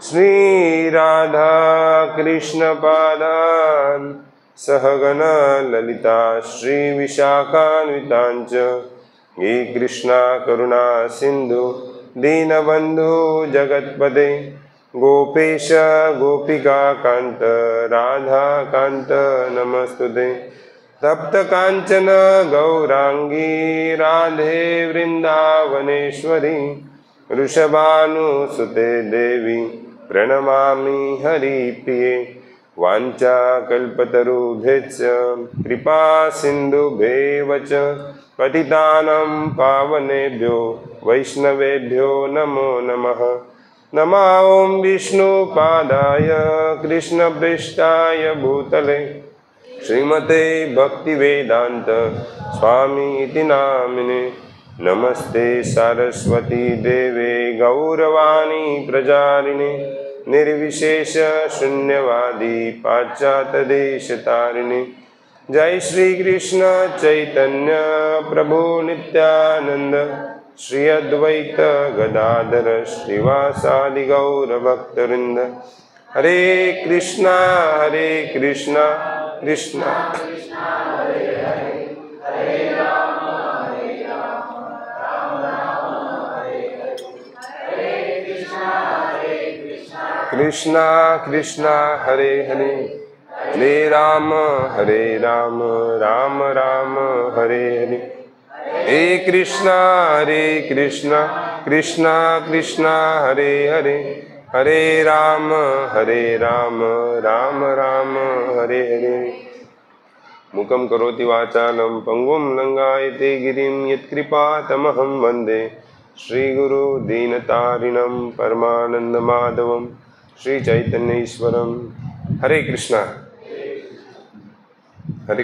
श्री राधा कृष्ण पादान् सहगण ललिता श्री विशाखान्वितांच हे कृष्णा करुणा सिंधु दीनबंधु जगत्पते गोपेश गोपिका कांत राधा कांत नमस्तुते तप्त कांचन गौरांगी राधे वृंदावनेश्वरी वृषभानुसुते देवी प्रणमामि हरिप्रिये वाञ्छाकल्पतरुभ्यश्च कृपा सिन्धुभ्येव च पतितानां पावनेभ्यो वैष्णवेभ्यो नमो नमः। नमः ॐ विष्णुपादाय कृष्णप्रेष्ठाय भूतले श्रीमते भक्तिवेदांत स्वामी इति नामिने। नमस्ते सरस्वती देवे गौरवाणी प्रचारिणे निर्विशेष शून्यवादी पाश्चात्यदेशतारिणे। जय श्री कृष्ण चैतन्य प्रभु नित्यानंद श्री अद्वैत गदाधर श्रीवासादि गौरभक्तवृंद। हरे कृष्णा कृष्णा कृष्णा कृष्णा हरे हरे हरे राम राम राम हरे हरे। हे कृष्णा कृष्णा कृष्णा हरे हरे हरे राम राम राम हरे हरे। मुखं करोति वाचालं पंगुं लंघयते गिरिं यत्कृपातमहं वन्दे श्रीगुरु दीनतारिणं परमानन्दमाधवं श्री चैतन्य ईश्वरम। हरे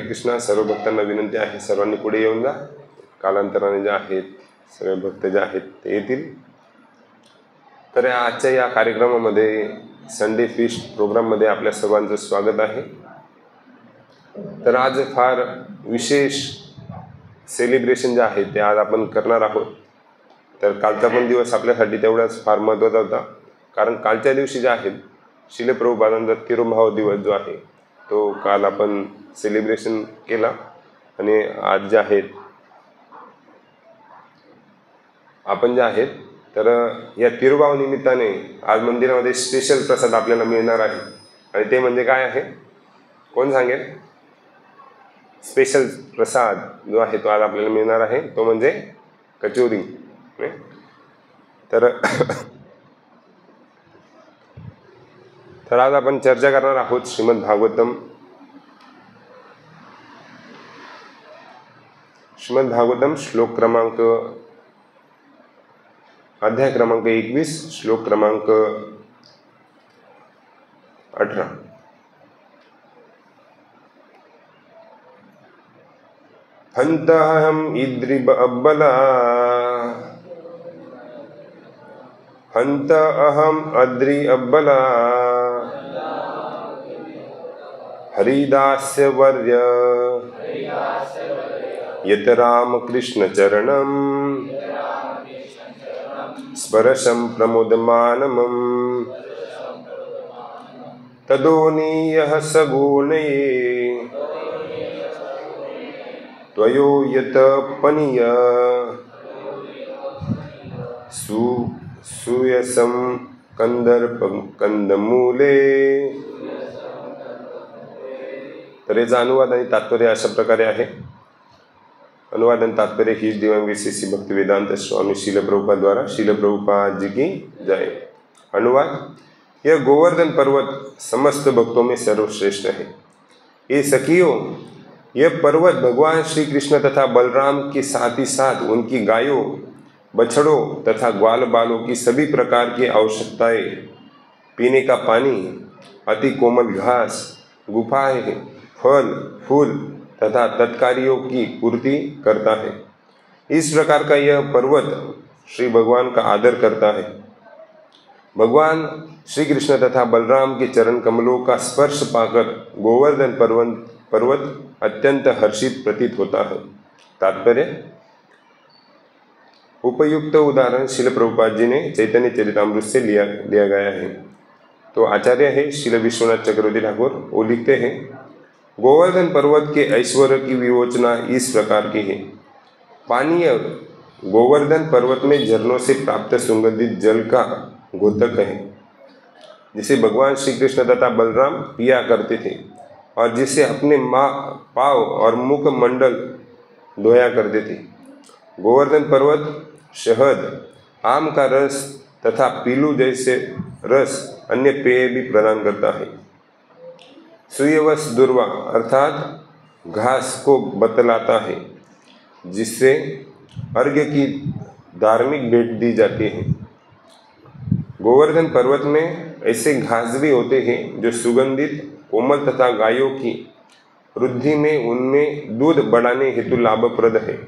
कृष्णा सर्व भक्तांना विनंती आहे सर्वांनी पुढे येऊन जा। कालांतराने जे आहेत सगळे भक्त जे आहेत ते येतील। तर आजच्या या कार्यक्रमामध्ये संडे फीस्ट प्रोग्राममध्ये आपल्या सर्वांचं स्वागत आहे। तर आज फार विशेष सेलिब्रेशन जे आहे ते आज आपण करणार आहोत। तर कालचा पण दिवस आपल्यासाठी तेवढाच फार महत्त्वाचा होता, कारण कालच्या दिवशी जे आहेत श्रील प्रभुपादांचा तिरुभाव दिवस जो आहे तो काल आपण सेलिब्रेशन केला आणि आज जे आहेत आपण जे आहेत तर या तिरुभाव निमित्ताने आज मंदिरामध्ये स्पेशल प्रसाद आपल्याला मिळणार आहे। आणि ते म्हणजे काय आहे कोण सांगेल? स्पेशल प्रसाद जो आहे तो आज आपल्याला मिळणार आहे तो म्हणजे कचोरी। तर आज आपण चर्चा करणार आहोत श्रीमद भागवतम श्लोक क्रमांक अध्याय क्रमांक 21 श्लोक क्रमांक 18। हन्तहं इद्रिब अब्बला हन्त अहम अद्रि अब्बला हरिदास्य वर्य यत राम कृष्ण चरणं स्पर्शं प्रमुदमानमं तदोनीयः सगुणये त्वयो यत पनीय सुयसं कंदमूले। तर याचा अनुवाद आणि तात्पर्य अशा प्रकारे आहे। अनुवाद आणि तात्पर्य ही दिव्यांग विशेषी भक्ति वेदांत स्वामी शील प्रभुपाद द्वारा शील प्रभुपाद जी की जय। अनुवाद: यह गोवर्धन पर्वत समस्त भक्तों में सर्वश्रेष्ठ है। ये सखियों, यह पर्वत भगवान श्री कृष्ण तथा बलराम के साथ ही साथ उनकी गायों, बछड़ों तथा ग्वाल बालों की सभी प्रकार की आवश्यकताएं, पीने का पानी, अति कोमल घास, गुफाएं, फल फूल तथा तत्कारियों की पूर्ति करता है। इस प्रकार का यह पर्वत श्री भगवान का आदर करता है। भगवान श्री कृष्ण तथा बलराम के चरण कमलों का स्पर्श पाकर गोवर्धन पर्वत अत्यंत हर्षित प्रतीत होता है। तात्पर्य: उपयुक्त उदाहरण श्रील प्रभुपाद जी ने चैतन्य चरितामृत से लिया गया है। तो आचार्य है श्रील विश्वनाथ चक्रवर्ती ठाकुर। वो लिखते हैं, गोवर्धन पर्वत के ऐश्वर्य की विवेचना इस प्रकार की है। पानीय गोवर्धन पर्वत में झरनों से प्राप्त सुगंधित जल का घोतक है, जिसे भगवान श्री कृष्ण तथा बलराम पिया करते थे और जिसे अपने पाँव और मुख मंडल धोया करते थे। गोवर्धन पर्वत शहद, आम का रस तथा पीलू जैसे रस अन्य पेय भी प्रदान करता है। सूर्यवश दुर्वा अर्थात घास को बतलाता है, जिससे अर्घ्य की धार्मिक भेंट दी जाती है। गोवर्धन पर्वत में ऐसे घास भी होते हैं जो सुगंधित, कोमल तथा गायों की वृद्धि में उनमें दूध बढ़ाने हेतु लाभप्रद है।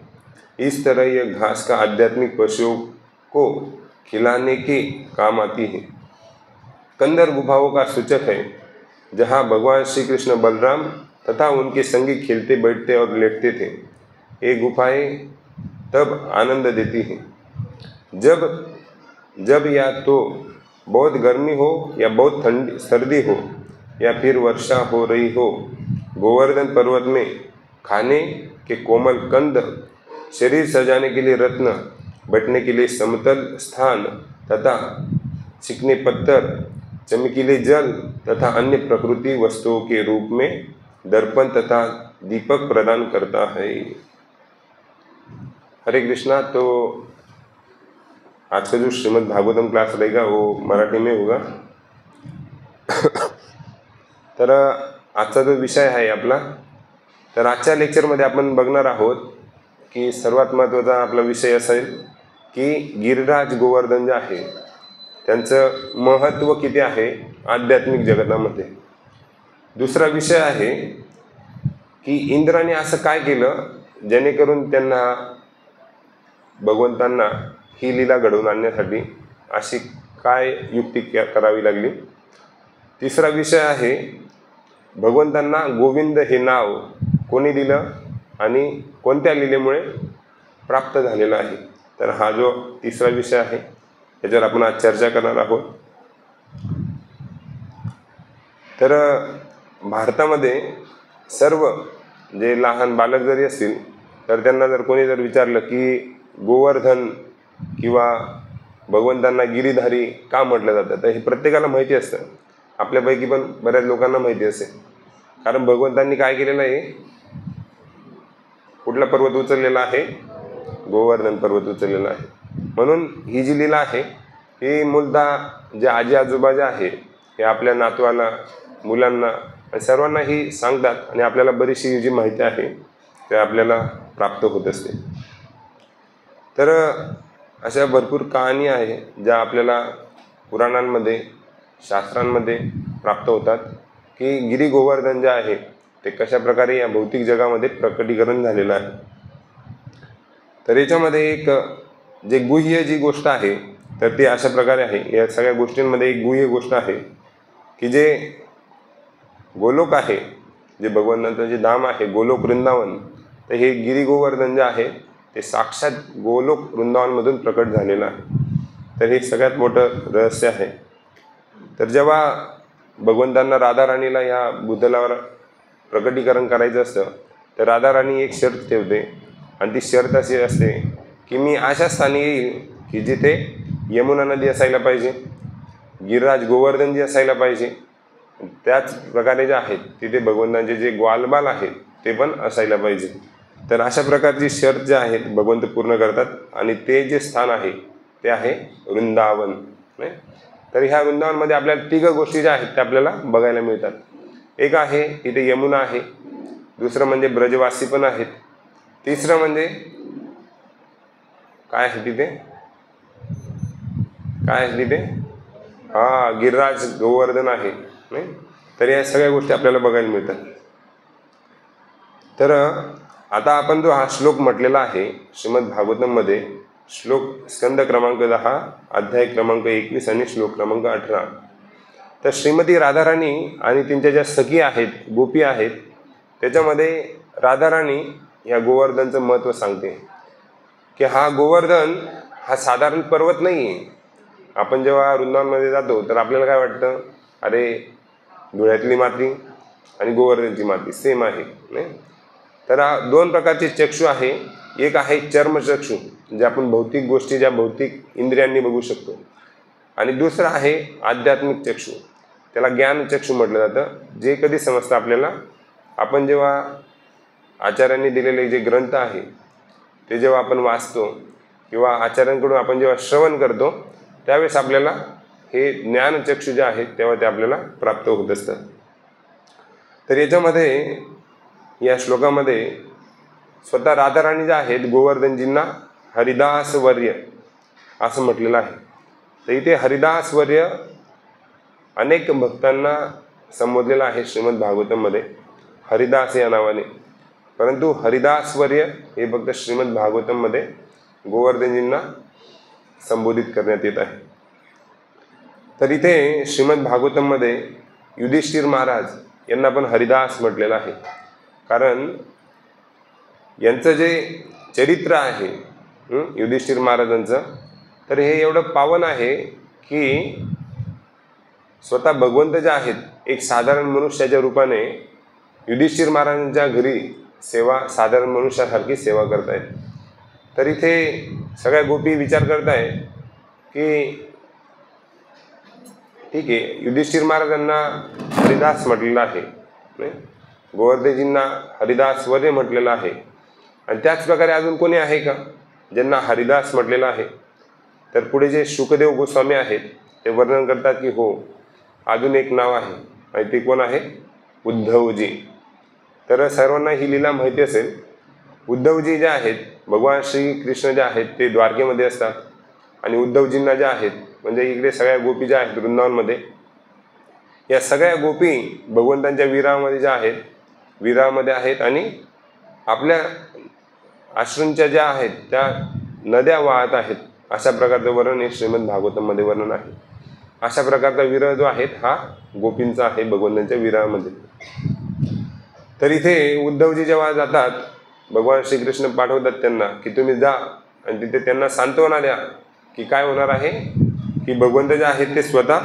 इस तरह यह घास का आध्यात्मिक पशुओं को खिलाने के काम आती है। कंदर गुफाओं का सूचक है, जहाँ भगवान श्री कृष्ण बलराम तथा उनके संगी खेलते, बैठते और लेटते थे। ये गुफाएं तब आनंद देती हैं जब या तो बहुत गर्मी हो या बहुत ठंडी सर्दी हो या फिर वर्षा हो रही हो। गोवर्धन पर्वत में खाने के कोमल कंद, शरीर सजाने के लिए रत्न, बैठने के लिए समतल स्थान तथा चिकने पत्थर, चमकीले जल तथा अन्य प्रकृति वस्तुओं के रूप में दर्पण तथा दीपक प्रदान करता है। हरे कृष्णा। तो आज का जो श्रीमद् भागवतम क्लास रहेगा वो मराठी में होगा। तर आजचा जो विषय आहे आपला, तर आजच्या लेक्चरमध्ये आपण बघणार आहोत की सर्वात महत्त्वाचा आपला विषय असेल की गिरिराज गोवर्धन जे आहे त्यांचं महत्त्व किती आहे आध्यात्मिक जगतामध्ये। दुसरा विषय आहे की इंद्राने असं काय केलं जेणेकरून त्यांना भगवंतांना ही लीला घडवून आणण्यासाठी अशी काय युक्ती करावी लागली। तिसरा विषय आहे भगवंतांना गोविंद हे नाव कोणी दिलं आणि कोणत्या लीलेमुळे प्राप्त झालेला आहे। तर हा जो तिसरा विषय आहे याच्यावर आपण आज चर्चा करणार आहोत। तर भारतामध्ये सर्व जे लहान बालक जरी असतील तर त्यांना जर कोणी जर विचारलं की गोवर्धन किंवा भगवंतांना गिरीधारी का म्हटलं जातं, तर हे प्रत्येकाला माहिती असतं। आपल्यापैकी पण बऱ्याच लोकांना माहिती असेल, कारण भगवंतांनी काय केलेलं आहे, कुठला पर्वत उचललेला आहे, गोवर्धन पर्वत उचललेला आहे। म्हणून ही जी लीला आहे ही मूलतः जे आजी आजोबा जे आहे हे आपल्या नातवाला, मुलांना सर्वांना ही सांगतात आणि आपल्याला बरीचशी जी माहिती आहे ते आपल्याला प्राप्त होत असते। तर अशा भरपूर कहाणी आहे ज्या आपल्याला पुराणांमध्ये, शास्त्रांमध्ये प्राप्त होतात की गिरी गोवर्धन जे आहे ते कशा प्रकारे या भौतिक जगामध्ये प्रकटीकरण झालेलं आहे। तर याच्यामध्ये एक जे गुह्य जी गोष्ट आहे तर ती अशा प्रकारे आहे, या सगळ्या गोष्टींमध्ये एक गुह्य गोष्ट आहे की जे गोलोक आहे, जे भगवंतांचं जे धाम आहे गोलोक वृंदावन, तर हे गिरी गोवर्धन जे आहे ते साक्षात गोलोक वृंदावनमधून प्रकट झालेलं आहे। तर हे सगळ्यात मोठं रहस्य आहे। तर जेव्हा भगवंतांना राधाराणीला या भूतलावर प्रकटीकरण करायचं असतं तर राधाराणी एक शर्त ठेवते आणि ती शर्त अशी असते की मी अशा स्थानी येईल की जिथे यमुना नदी असायला पाहिजे, गिरिराज गोवर्धन जे असायला पाहिजे, त्याच प्रकारे जे आहेत तिथे भगवंतांचे जे ग्वालबाल आहेत ते पण असायला पाहिजे। तर अशा प्रकारची शर्त जे आहेत भगवंत पूर्ण करतात आणि ते जे स्थान आहे ते आहे वृंदावन। तर ह्या वृंदावनमध्ये आपल्याला तिघ गोष्टी ज्या आहेत त्या आपल्याला बघायला मिळतात। एक आहे इथे यमुना आहे, दुसरं म्हणजे ब्रजवासी पण आहेत, तिसरं म्हणजे काय आहे तिथे, काय आहे तिथे, गिरिराज गोवर्धन आहे नाही। तर या सगळ्या गोष्टी आपल्याला बघायला मिळतात। तर आता आपण जो हा श्लोक म्हटलेला आहे श्रीमद् भागवतममध्ये, श्लोक स्कंद क्रमांक 10, अध्याय क्रमांक 21 आणि श्लोक क्रमांक 18। तर श्रीमती राधाराणी आणि त्यांच्या ज्या सखी आहेत, गोपी आहेत, त्याच्यामध्ये राधाराणी या गोवर्धनचं महत्त्व सांगते की हा गोवर्धन हा साधारण पर्वत नाही आहे। आपण जेव्हा वृंदावनमध्ये जातो तर आपल्याला काय वाटतं, अरे धुळ्यातली माती आणि गोवर्धनची माती सेम आहे नाही. तर दोन प्रकारचे चक्षु आहे. एक आहे चर्मचक्षु, जे आपण भौतिक गोष्टी ज्या भौतिक इंद्रियांनी बघू शकतो, आणि दुसरा आहे आध्यात्मिक चक्षु, त्याला ज्ञान चक्षु म्हटलं जातं. जे कधी समजतं आपल्याला, आपण जेव्हा आचार्यांनी दिलेले जे ग्रंथ आहे ते जेव्हा आपण वाचतो किंवा आचार्यांकडून आपण जेव्हा श्रवण करतो, त्यावेळेस आपल्याला हे ज्ञानचक्षु जे आहेत तेव्हा ते आपल्याला प्राप्त होत असतात. तर याच्यामध्ये या श्लोकामध्ये स्वतः राधाराणी ज्या आहेत गोवर्धनजींना हरिदास वर्य असं म्हटलेलं आहे. तर इथे हरिदास वर्य अनेक भक्तांना संबोधलेलं आहे श्रीमद भागवतमध्ये हरिदास या नावाने, परंतु हरिदास वर्य हे फक्त श्रीमद भागवतमध्ये गोवर्धनजींना संबोधित करण्यात येत आहे. तर इथे श्रीमद भागवतमध्ये युधिष्ठिर महाराज यांना पण हरिदास म्हटलेलं आहे, कारण यांचं जे चरित्र आहे युधिष्ठिर महाराजांचं, तर हे एवढं पावन आहे की स्वतः भगवंत जे आहेत एक साधारण मनुष्याच्या रूपाने युधिष्ठिर महाराजांच्या घरी सेवा साधारण मनुष्यासारखी सेवा करतायत. तर इथे सगळ्या गोपी विचार करताय की ठीक आहे, युधिष्ठिर महाराजांना हरिदास म्हटलेलं आहे, गोवर्धनजींना हरिदास वर्य म्हटलेलं आहे, आणि त्याच प्रकारे अजून कोणी आहे का ज्यांना हरिदास म्हटलेलं आहे. तर पुढे जे शुकदेव गोस्वामी आहेत ते वर्णन करतात की हो, अजून एक नाव आहे, आणि ते कोण आहे? उद्धवजी. तर सर्वांना ही लीला माहिती असेल. उद्धवजी जे आहेत, भगवान श्रीकृष्ण जे आहेत ते द्वारकेमध्ये असतात, आणि उद्धवजींना जे आहेत म्हणजे इकडे सगळ्या गोपी ज्या आहेत वृंदावनमध्ये, या सगळ्या गोपी भगवंतांच्या विरहामध्ये ज्या आहेत विरहामध्ये आहेत, आणि आपल्या अश्रूंच्या ज्या आहेत त्या नद्या वाहत आहेत. अशा प्रकारचं वर्णन हे श्रीमद भागवतमध्ये वर्णन आहे. अशा प्रकारचा विरह जो आहे हा गोपींचा आहे भगवंतांच्या विरहामध्ये. तर इथे उद्धवजी जेव्हा जातात, भगवान श्रीकृष्ण पाठवतात त्यांना की तुम्ही जा, आणि तिथे त्यांना सांत्वना द्या की काय होणार आहे की भगवंत जे आहेत ते स्वतः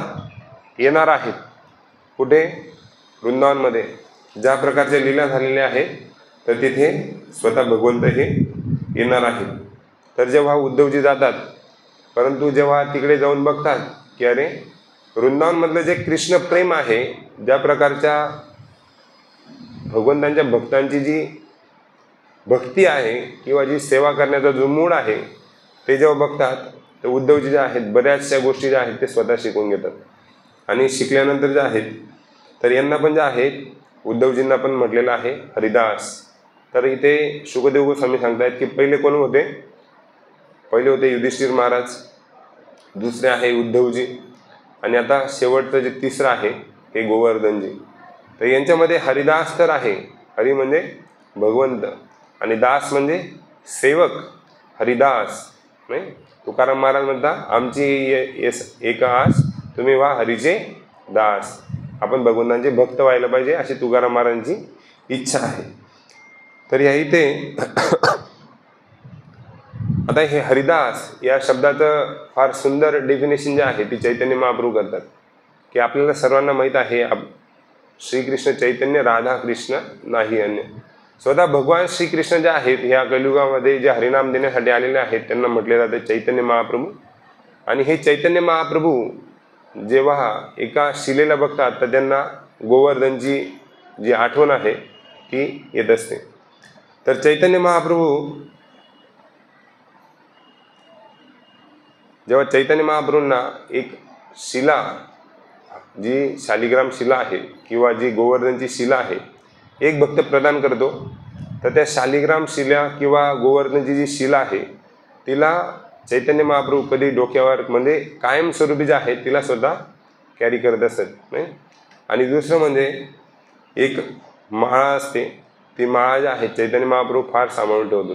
येणार आहेत. कुठे? वृंदावनमध्ये. ज्या प्रकारच्या लीला झालेल्या आहेत तर तिथे स्वतः भगवंत हे येणार आहेत. तर जेव्हा उद्धवजी जातात, परंतु जेव्हा तिकडे जाऊन बघतात की अरे वृंदावनमधलं जे कृष्ण प्रेम आहे, ज्या प्रकारच्या भगवंतांच्या भक्तांची जी भक्ती आहे किंवा जी सेवा करण्याचा जो मूड आहे, ते जेव्हा बघतात तर उद्धवजी जे आहेत बऱ्याचशा गोष्टी ज्या आहेत ते स्वतः शिकून घेतात. आणि शिकल्यानंतर जे आहेत तर यांना पण जे आहेत उद्धवजींना पण म्हटलेलं आहे हरिदास. तर इथे शुकदेव गोस्वामी सांगतायत की पहिले कोण होते? पहिले होते युधिष्ठिर महाराज, दुसरे आहे उद्धवजी, आणि आता शेवटचं जे तिसरं आहे हे गोवर्धनजी. तर यांच्यामध्ये हरिदास तर आहे. हरी म्हणजे भगवंत आणि दास म्हणजे सेवक. हरिदास नाही. तुकाराम महाराज म्हणता आमची एक आस तुम्ही व्हा हरीचे दास. आपण भगवंतांचे भक्त व्हायला पाहिजे अशी तुकाराम महाराजांची इच्छा आहे. तर या इथे आता हे हरिदास या शब्दाचं फार सुंदर डेफिनेशन जे आहे ती चैतन्य महाप्रभू करतात की आपल्याला सर्वांना माहीत आहे श्रीकृष्ण चैतन्य राधा कृष्ण नाही अन्य. स्वतः भगवान श्रीकृष्ण जे आहेत ह्या कलियुगामध्ये जे हरिनाम देण्यासाठी आलेले आहेत त्यांना म्हटले जाते चैतन्य महाप्रभू. आणि हे चैतन्य महाप्रभू जेव्हा एका शिलेला बघतात तर त्यांना गोवर्धनची जी आठवण आहे ती येत असते. तर चैतन्य महाप्रभू जेव्हा चैतन्य महाप्रभूंना एक शिला, जी शालिग्राम शिला आहे किंवा जी गोवर्धनची शिला आहे, एक भक्त प्रदान करतो, तर त्या शालिग्राम शिला किंवा गोवर्धनची जी शिला आहे तिला चैतन्य महाप्रभू कधी डोक्यावर म्हणजे कायमस्वरूपी जे आहे तिला स्वतः कॅरी करत असत नाही. आणि दुसरं म्हणजे एक माळा असते, ती माळा जी आहे चैतन्य महाप्रभू फार सांभाळून ठेवतो.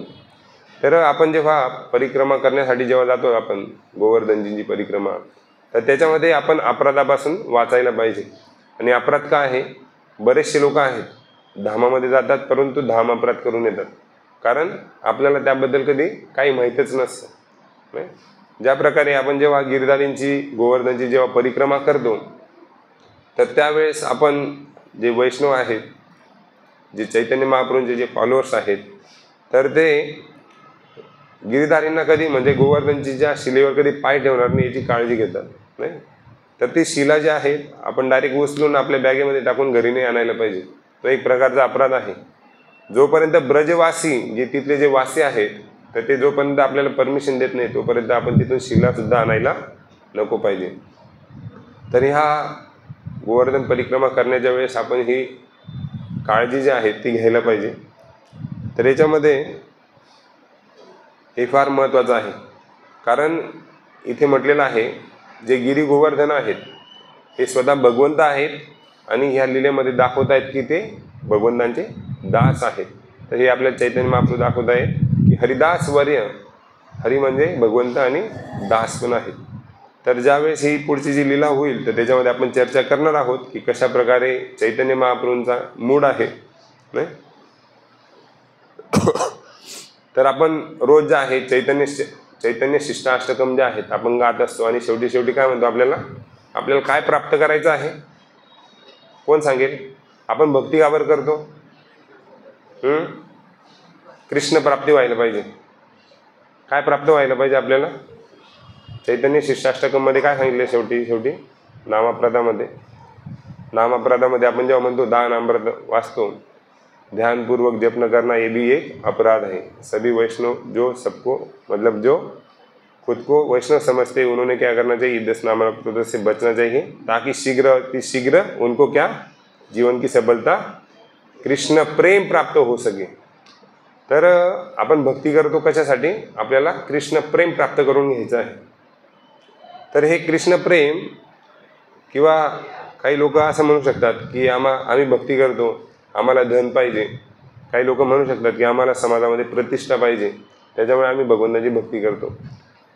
तर आपण जेव्हा परिक्रमा करण्यासाठी जेव्हा जातो आपण गोवर्धनजींची परिक्रमा, तर त्याच्यामध्ये आपण अपराधापासून वाचायला पाहिजे. आणि अपराध काय आहे? बरेचसे लोक आहेत धामामध्ये जातात परंतु धाम अपराध करून येतात, कारण आपल्याला त्याबद्दल कधी काही माहीतच नसतं नाही. ज्या प्रकारे आपण जेव्हा गिरधारींची गोवर्धनची जेव्हा परिक्रमा करतो तर त्यावेळेस आपण जे वैष्णव आहेत, जे चैतन्य महाप्रभूंचे जे फॉलोअर्स आहेत, तर ते गिरीधारींना कधी म्हणजे गोवर्धनजीच्या शिलेवर कधी पाय ठेवणार नाही याची काळजी घेतात, नाही. तर ती शिला जी आहे आपण डायरेक्ट उचलून आपल्या बॅगेमध्ये टाकून घरी नाही आणायला पाहिजे. तो एक प्रकारचा अपराध आहे. जोपर्यंत ब्रजवासी जे तिथले जे वासी आहेत, तर ते जोपर्यंत आपल्याला परमिशन देत नाही तोपर्यंत आपण तिथून शिलासुद्धा आणायला नको पाहिजे. तर ह्या गोवर्धन परिक्रमा करण्याच्या वेळेस आपण ही काळजी जी आहे ती घ्यायला पाहिजे. तर याच्यामध्ये हे फार महत्त्वाचं आहे, कारण इथे म्हटलेलं आहे जे गिरी गोवर्धन आहेत हे स्वतः भगवंत आहेत आणि ह्या लीलेमध्ये दाखवत आहेत की ते भगवंतांचे दास आहेत. तर हे आपल्याला चैतन्य महाप्रभू दाखवत आहे की हरिदास वर्य, हरी म्हणजे भगवंत आणि दास पण आहेत. तर ज्यावेळेस ही पुढची जी लीला होईल तर त्याच्यामध्ये आपण चर्चा करणार आहोत की कशा प्रकारे चैतन्य महाप्रभूंचा मूड आहे, नाही. तर आपण रोज जे आहे चैतन्य शिष्टाष्टकम जे आहेत आपण गात असतो आणि शेवटी काय म्हणतो, आपल्याला काय प्राप्त करायचं आहे, कोण सांगेल? आपण भक्ती का बरं करतो? कृष्ण प्राप्ती व्हायला पाहिजे. काय प्राप्त व्हायला पाहिजे आपल्याला? चैतन्य शिष्टाष्टकममध्ये काय सांगितले शेवटी नामापराधामध्ये आपण जेव्हा म्हणतो दान अमृत वाचतो, ध्यानपूर्वक जप करना ये भी एक अपराध है. सभी वैष्णव जो सबको मतलब जो खुद को वैष्णव समझते उन्होंने क्या करना चाहिए, 10 नामामृतों से बचना चाहिए ताकि शीघ्र उनको क्या जीवन की सफलता कृष्ण प्रेम प्राप्त हो सके. तर आपण भक्ती करतो कशासाठी? आपल्याला कृष्ण प्रेम प्राप्त करून घ्यायचं आहे. तर हे कृष्ण प्रेम, किंवा काही लोक असं म्हणू शकतात की आम्ही भक्ती करतो, आम्हाला धन पाहिजे. काही लोक म्हणू शकतात की आम्हाला समाजामध्ये प्रतिष्ठा पाहिजे, त्याच्यामुळे आम्ही भगवंताची भक्ती करतो.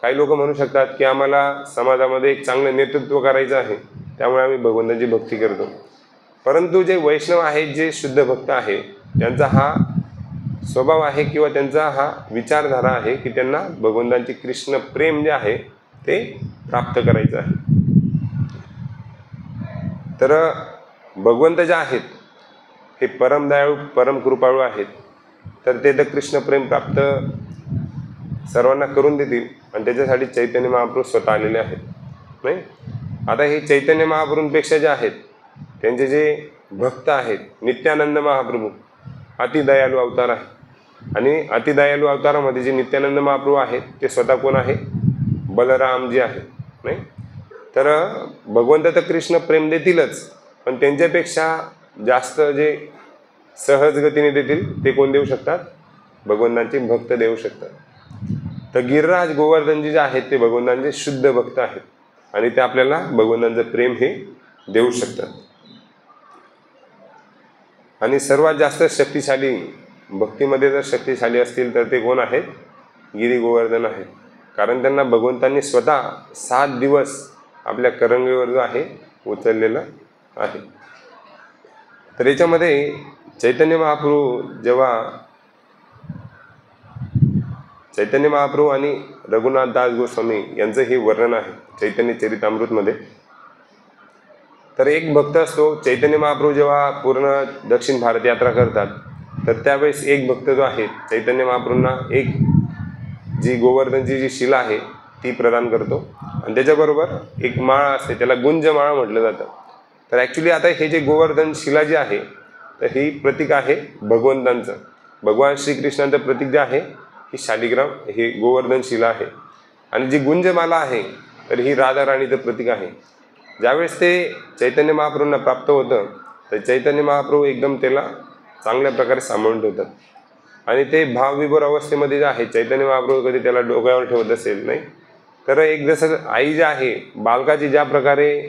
काही लोक म्हणू शकतात की आम्हाला समाजामध्ये एक चांगलं नेतृत्व करायचं आहे, त्यामुळे आम्ही भगवंताची भक्ती करतो. परंतु जे वैष्णव आहेत, जे शुद्ध भक्त आहे, त्यांचा हा स्वभाव आहे किंवा त्यांचा हा विचारधारा आहे की त्यांना भगवंतांची कृष्ण प्रेम जे आहे ते प्राप्त करायचं आहे. तर भगवंत जे आहेत हे परमदयाळू परम कृपाळू आहेत. तर ते तर कृष्ण प्रेम प्राप्त सर्वांना करून देतील आणि त्याच्यासाठी चैतन्य महाप्रभू स्वतः आलेले आहेत, नाही. आता हे चैतन्य महाप्रभूंपेक्षा जे आहेत त्यांचे जे भक्त आहेत, नित्यानंद महाप्रभू अतिदयालू अवतार आहे. आणि अतिदयालू अवतारामध्ये जे नित्यानंद महाप्रभू आहेत ते स्वतः कोण आहे? बलरामजी आहेत, नाही. तर भगवंत तर कृष्ण प्रेम देतीलच, पण त्यांच्यापेक्षा जास्त जे सहज गतीने देतील ते कोण देऊ शकतात? भगवंतांचे भक्त देऊ शकतात. तर गिरिराज गोवर्धनजी जे आहेत ते भगवंतांचे शुद्ध भक्त आहेत आणि ते आपल्याला भगवंतांचं प्रेम हे देऊ शकतात. आणि सर्वात जास्त शक्तिशाली भक्तीमध्ये जर शक्तिशाली असतील तर ते कोण आहेत? गिरी गोवर्धन आहेत. कारण त्यांना भगवंतांनी स्वतः 7 दिवस आपल्या करंगळीवर जो आहे उचललेलं आहे. तर याच्यामध्ये चैतन्य महाप्रभू आणि रघुनाथ दास गोस्वामी यांचं हे वर्णन आहे चैतन्य चरितामृतमध्ये. तर एक भक्त असतो, चैतन्य महाप्रभू जेव्हा पूर्ण दक्षिण भारत यात्रा करतात तर त्यावेळेस एक भक्त जो आहे चैतन्य महाप्रभूंना एक जी गोवर्धनची जी शिला आहे ती प्रदान करतो आणि त्याच्याबरोबर एक माळा असते, त्याला गुंजमाळा म्हटलं जातं. तर ॲक्च्युली आता हे जे गोवर्धन शिला जी आहे तर ही प्रतीक आहे भगवंतांचं, भगवान श्रीकृष्णांचं प्रतीक जे आहे ही शालिग्राम ही गोवर्धन शिला आहे. आणि जी गुंजमाला आहे तर ही राधा राणीचं प्रतीक आहे. ज्यावेळेस ते चैतन्य महाप्रभूंना प्राप्त होतं तर चैतन्य महाप्रभू एकदम त्याला चांगल्या प्रकारे सांभाळून ठेवतात आणि ते भावविभोर अवस्थेमध्ये जे आहे चैतन्य महाप्रभू कधी त्याला डोक्यावर ठेवत असेल, नाही. तर एक जसं आई जे आहे बालकाची ज्या प्रकारे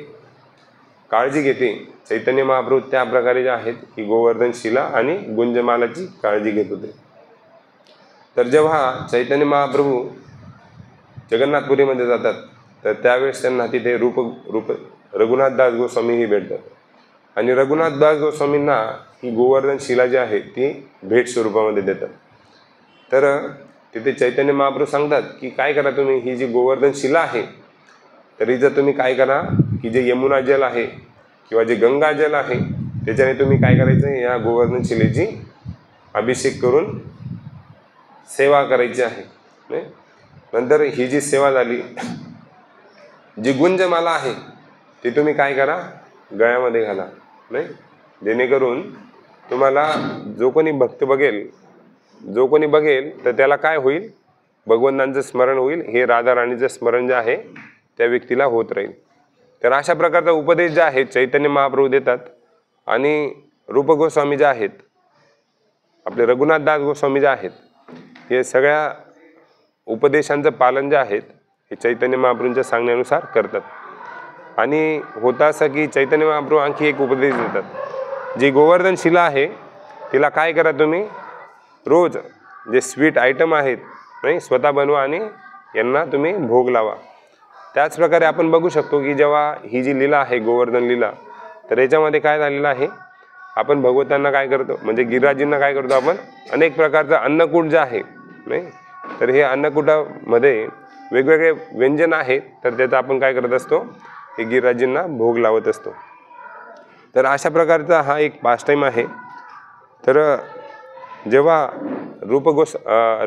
काळजी घेते चैतन्य महाप्रभू, त्या प्रकारे जे आहेत की गोवर्धन शिला आणि गुंजमालाची काळजी घेत होते. तर जेव्हा चैतन्य महाप्रभू जगन्नाथपुरीमध्ये जातात तर त्यावेळेस त्यांना तिथे रघुनाथ दास गोस्वामीही भेटतात आणि रघुनाथ दास गोस्वामींना ही गोवर्धन शिला जी आहे ती भेट स्वरूपामध्ये देतात. तर तिथे चैतन्य महाप्रभू सांगतात की काय करा तुम्ही, ही जी गोवर्धन शिला आहे तर हिचं तुम्ही काय करा की जे यमुना जल आहे किंवा जे गंगाजल आहे त्याच्याने तुम्ही काय करायचं, या गोवर्धन शिलेची अभिषेक करून सेवा करायची आहे, नाही. नंतर ही जी सेवा झाली, जी गुंजमाला आहे ती तुम्ही काय करा, गळ्यामध्ये घाला, नाही. जेणेकरून तुम्हाला जो कोणी भक्त बघेल तर त्याला काय होईल, भगवंतांचं स्मरण होईल. हे राधा राणीचं स्मरण जे आहे त्या व्यक्तीला होत राहील. तर अशा प्रकारचा उपदेश जे आहे चैतन्य महाप्रभू देतात. आणि रूप गोस्वामी जे आहेत, आपले रघुनाथ दास गोस्वामी जे आहेत, हे सगळ्या उपदेशांचं पालन जे आहेत हे चैतन्य महाप्रभूंच्या सांगण्यानुसार करतात. आणि होतं असं की चैतन्य महाप्रभू आणखी एक उपदेश देतात. जी गोवर्धन शिला आहे तिला काय करा, तुम्ही रोज जे स्वीट आयटम आहेत नाही स्वतः बनवा आणि यांना तुम्ही भोग लावा. त्याचप्रकारे आपण बघू शकतो की जेव्हा ही जी लीला आहे गोवर्धन लीला, तर याच्यामध्ये काय झालेलं आहे, आपण भगवंतांना काय करतो, म्हणजे गिरिराजींना काय करतो, आपण अनेक प्रकारचं अन्नकूट जे आहे नाही, तर हे अन्नकूटामध्ये वेगवेगळे व्यंजन आहेत, तर त्याचा आपण काय करत असतो, हे गिरिराजींना भोग लावत असतो. तर अशा प्रकारचा हा एक पास टाईम आहे. तर जेव्हा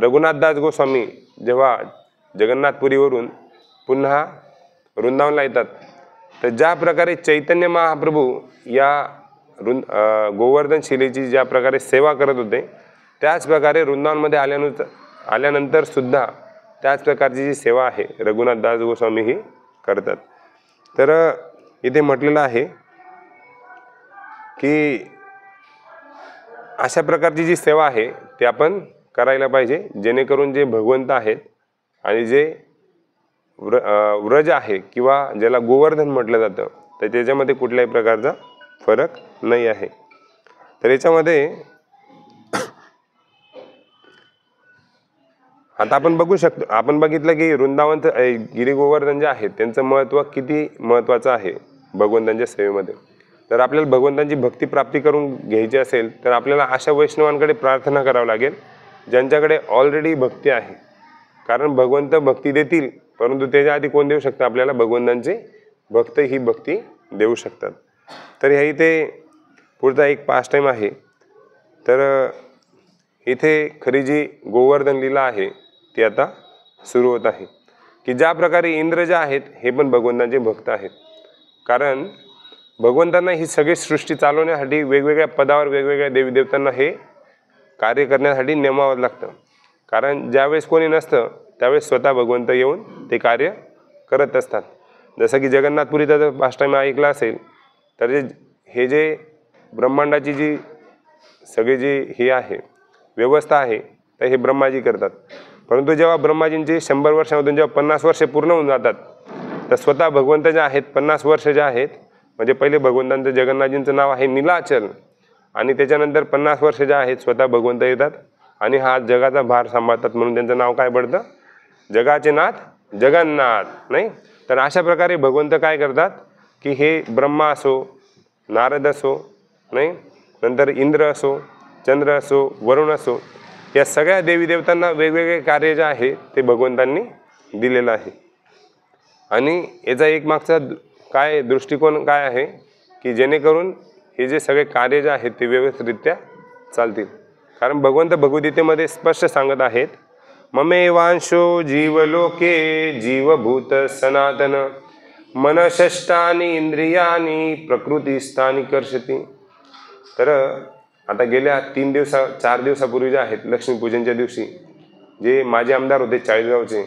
रघुनाथदास गोस्वामी जेव्हा जगन्नाथपुरीवरून पुन्हा वृंदावनला येतात, तर ज्या प्रकारे चैतन्य महाप्रभू या गोवर्धन शिलेची ज्या प्रकारे सेवा करत होते, त्याच प्रकारे वृंदावनमध्ये आल्यानंतर सुद्धा त्याच प्रकारची जी सेवा आहे रघुनाथदास गोस्वामी ही करतात. तर इथे म्हटलेलं आहे की अशा प्रकारची जी सेवा आहे ती आपण करायला पाहिजे, जेणेकरून जे भगवंत आहेत आणि जे व्रज आहे किंवा ज्याला गोवर्धन म्हटलं जातं, तर त्याच्यामध्ये कुठल्याही प्रकारचा फरक नाही आहे. तर याच्यामध्ये आता आपण बघू शकतो, आपण बघितलं की वृंदावनचं गिरी गोवर्धन जे आहे त्यांचं महत्त्व किती महत्त्वाचं आहे भगवंतांच्या सेवेमध्ये. तर आपल्याला भगवंतांची भक्ती प्राप्ती करून घ्यायची असेल तर आपल्याला अशा वैष्णवांकडे प्रार्थना करावं लागेल ज्यांच्याकडे ऑलरेडी भक्ती आहे. कारण भगवंत भक्ती देतील, परंतु त्याच्या आधी कोण देऊ शकतं आपल्याला, भगवंतांचे भक्त ही भक्ती देऊ शकतात. तर ह्या इथे पुढचा एक पास टाईम आहे. तर इथे खरी जी गोवर्धन लीला आहे ती आता सुरू होत आहे, की ज्या प्रकारे इंद्र जे आहेत हे पण भगवंतांचे भक्त आहेत. कारण भगवंतांना ही सगळी सृष्टी चालवण्यासाठी वेगवेगळ्या पदावर वेगवेगळ्या देवीदेवतांना हे कार्य करण्यासाठी नेमावं लागतं. कारण ज्यावेळेस कोणी नसतं त्यावेळेस स्वतः भगवंत येऊन ते कार्य करत असतात. जसं की जगन्नाथपुरीचा जर पास टाईम ऐकला असेल, तर हे जे ब्रह्मांडाची जी सगळी जी ही आहे व्यवस्था आहे, तर हे ब्रह्माजी करतात. परंतु जेव्हा ब्रह्माजींची 100 वर्षामधून जेव्हा 50 वर्षे पूर्ण होऊन जातात, तर स्वतः भगवंत जे आहेत 50 वर्ष जे आहेत, म्हणजे पहिले भगवंतांचं जगन्नाथजींचं नाव आहे नीलाचल, आणि त्याच्यानंतर 50 वर्ष जे आहेत स्वतः भगवंत येतात आणि हा जगाचा भार सांभाळतात, म्हणून त्यांचं नाव काय पडतं, जगाचे नाथ जगन्नाथ, नाही. तर अशा प्रकारे भगवंत काय करतात की हे ब्रह्मा असो, नारद असो, नाही, नंतर इंद्र असो, चंद्र असो, वरुण असो, या सगळ्या देवी देवतांना वेगवेगळे कार्य जे आहे ते भगवंतांनी दिलेलं आहे. आणि याचा एक मागचा काय दृष्टिकोन काय आहे की जेणेकरून हे जे सगळे कार्य जे आहेत ते व्यवस्थितरित्या चालतील. कारण भगवंत भगवद्गीतेमध्ये स्पष्ट सांगत आहेत, ममेवांशो जीवलोके जीवभूत सनातन मनषष्टानि इंद्रियानि प्रकृतिस्थानी कर्षति. तर आता गेल्या 4 दिवसापूर्वी जे आहेत लक्ष्मीपूजनच्या दिवशी जे माझे आमदार होते चाळीसगावचे,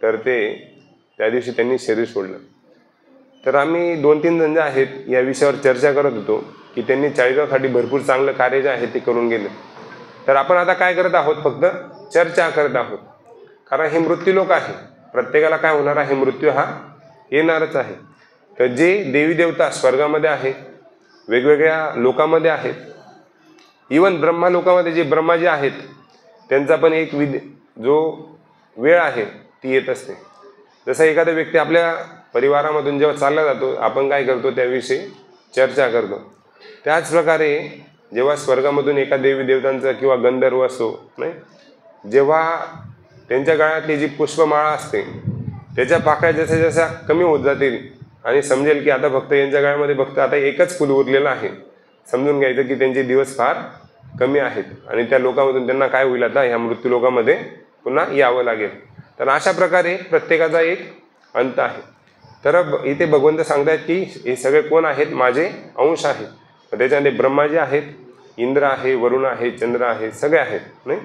तर त्या दिवशी त्यांनी शरीर सोडलं. तर आम्ही 2-3 जण जे आहेत या विषयावर चर्चा करत होतो की त्यांनी चाळीसगावसाठी भरपूर चांगलं कार्य जे आहे ते करून गेले. तर आपण आता काय करत आहोत, फक्त चर्चा करत आहोत. कारण हे मृत्यू लोक आहे, प्रत्येकाला काय होणार आहे, मृत्यू हा येणारच आहे. तर जे देवी देवता स्वर्गामध्ये आहेत, वेगवेगळ्या लोकांमध्ये आहेत, इवन ब्रह्मा लोकामध्ये जे ब्रह्माजी आहेत त्यांचा पण एक जो वेळ आहे ती येत असते. जसं एखादा व्यक्ती आपल्या परिवारामधून जेव्हा चालला जातो, आपण काय करतो त्याविषयी चर्चा करतो. त्याचप्रकारे जेव्हा स्वर्गामधून एका देवी देवतांचं किंवा गंधर्व असो, नाही, जेव्हा त्यांच्या गळ्यातली जी पुष्पमाळा असते त्याच्या पाकळ्या जशा जशा कमी होत जातील आणि समजेल की आता फक्त यांच्या गळ्यामध्ये फक्त आता एकच फुल उरलेलं आहे, समजून घ्यायचं की त्यांचे दिवस फार कमी आहेत आणि त्या लोकांमधून त्यांना काय होईल, आता ह्या मृत्यू लोकांमध्ये पुन्हा यावं लागेल. तर अशा प्रकारे प्रत्येकाचा एक अंत आहे. तर इथे भगवंत सांगतायत की हे सगळे कोण आहेत, माझे अंश आहेत. त्याच्यामध्ये ब्रह्माजी आहेत, इंद्र आहे, वरुण आहे, चंद्र आहे, सगळे आहेत नाही.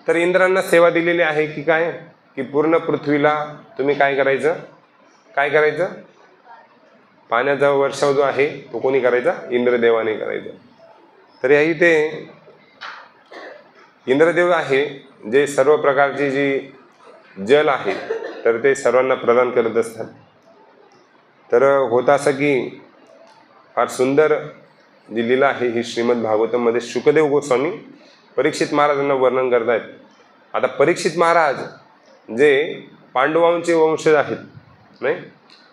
तर इंद्रांना सेवा दिलेली आहे की काय, की पूर्ण पृथ्वीला तुम्ही काय करायचं, पाण्याचा वर्षाव जो आहे तो कोणी करायचा, इंद्रदेवाने करायचा. तर या इथे इंद्रदेव आहे जे सर्व प्रकारची जी जल आहे तर ते सर्वांना प्रदान करत असतात. तर होतं असं की फार सुंदर जी लीला आहे ही श्रीमद भागवतमध्ये शुकदेव गोस्वामी परीक्षित महाराजांना वर्णन करतायत. आता परीक्षित महाराज जे पांडवांचे वंशज आहेत नाही,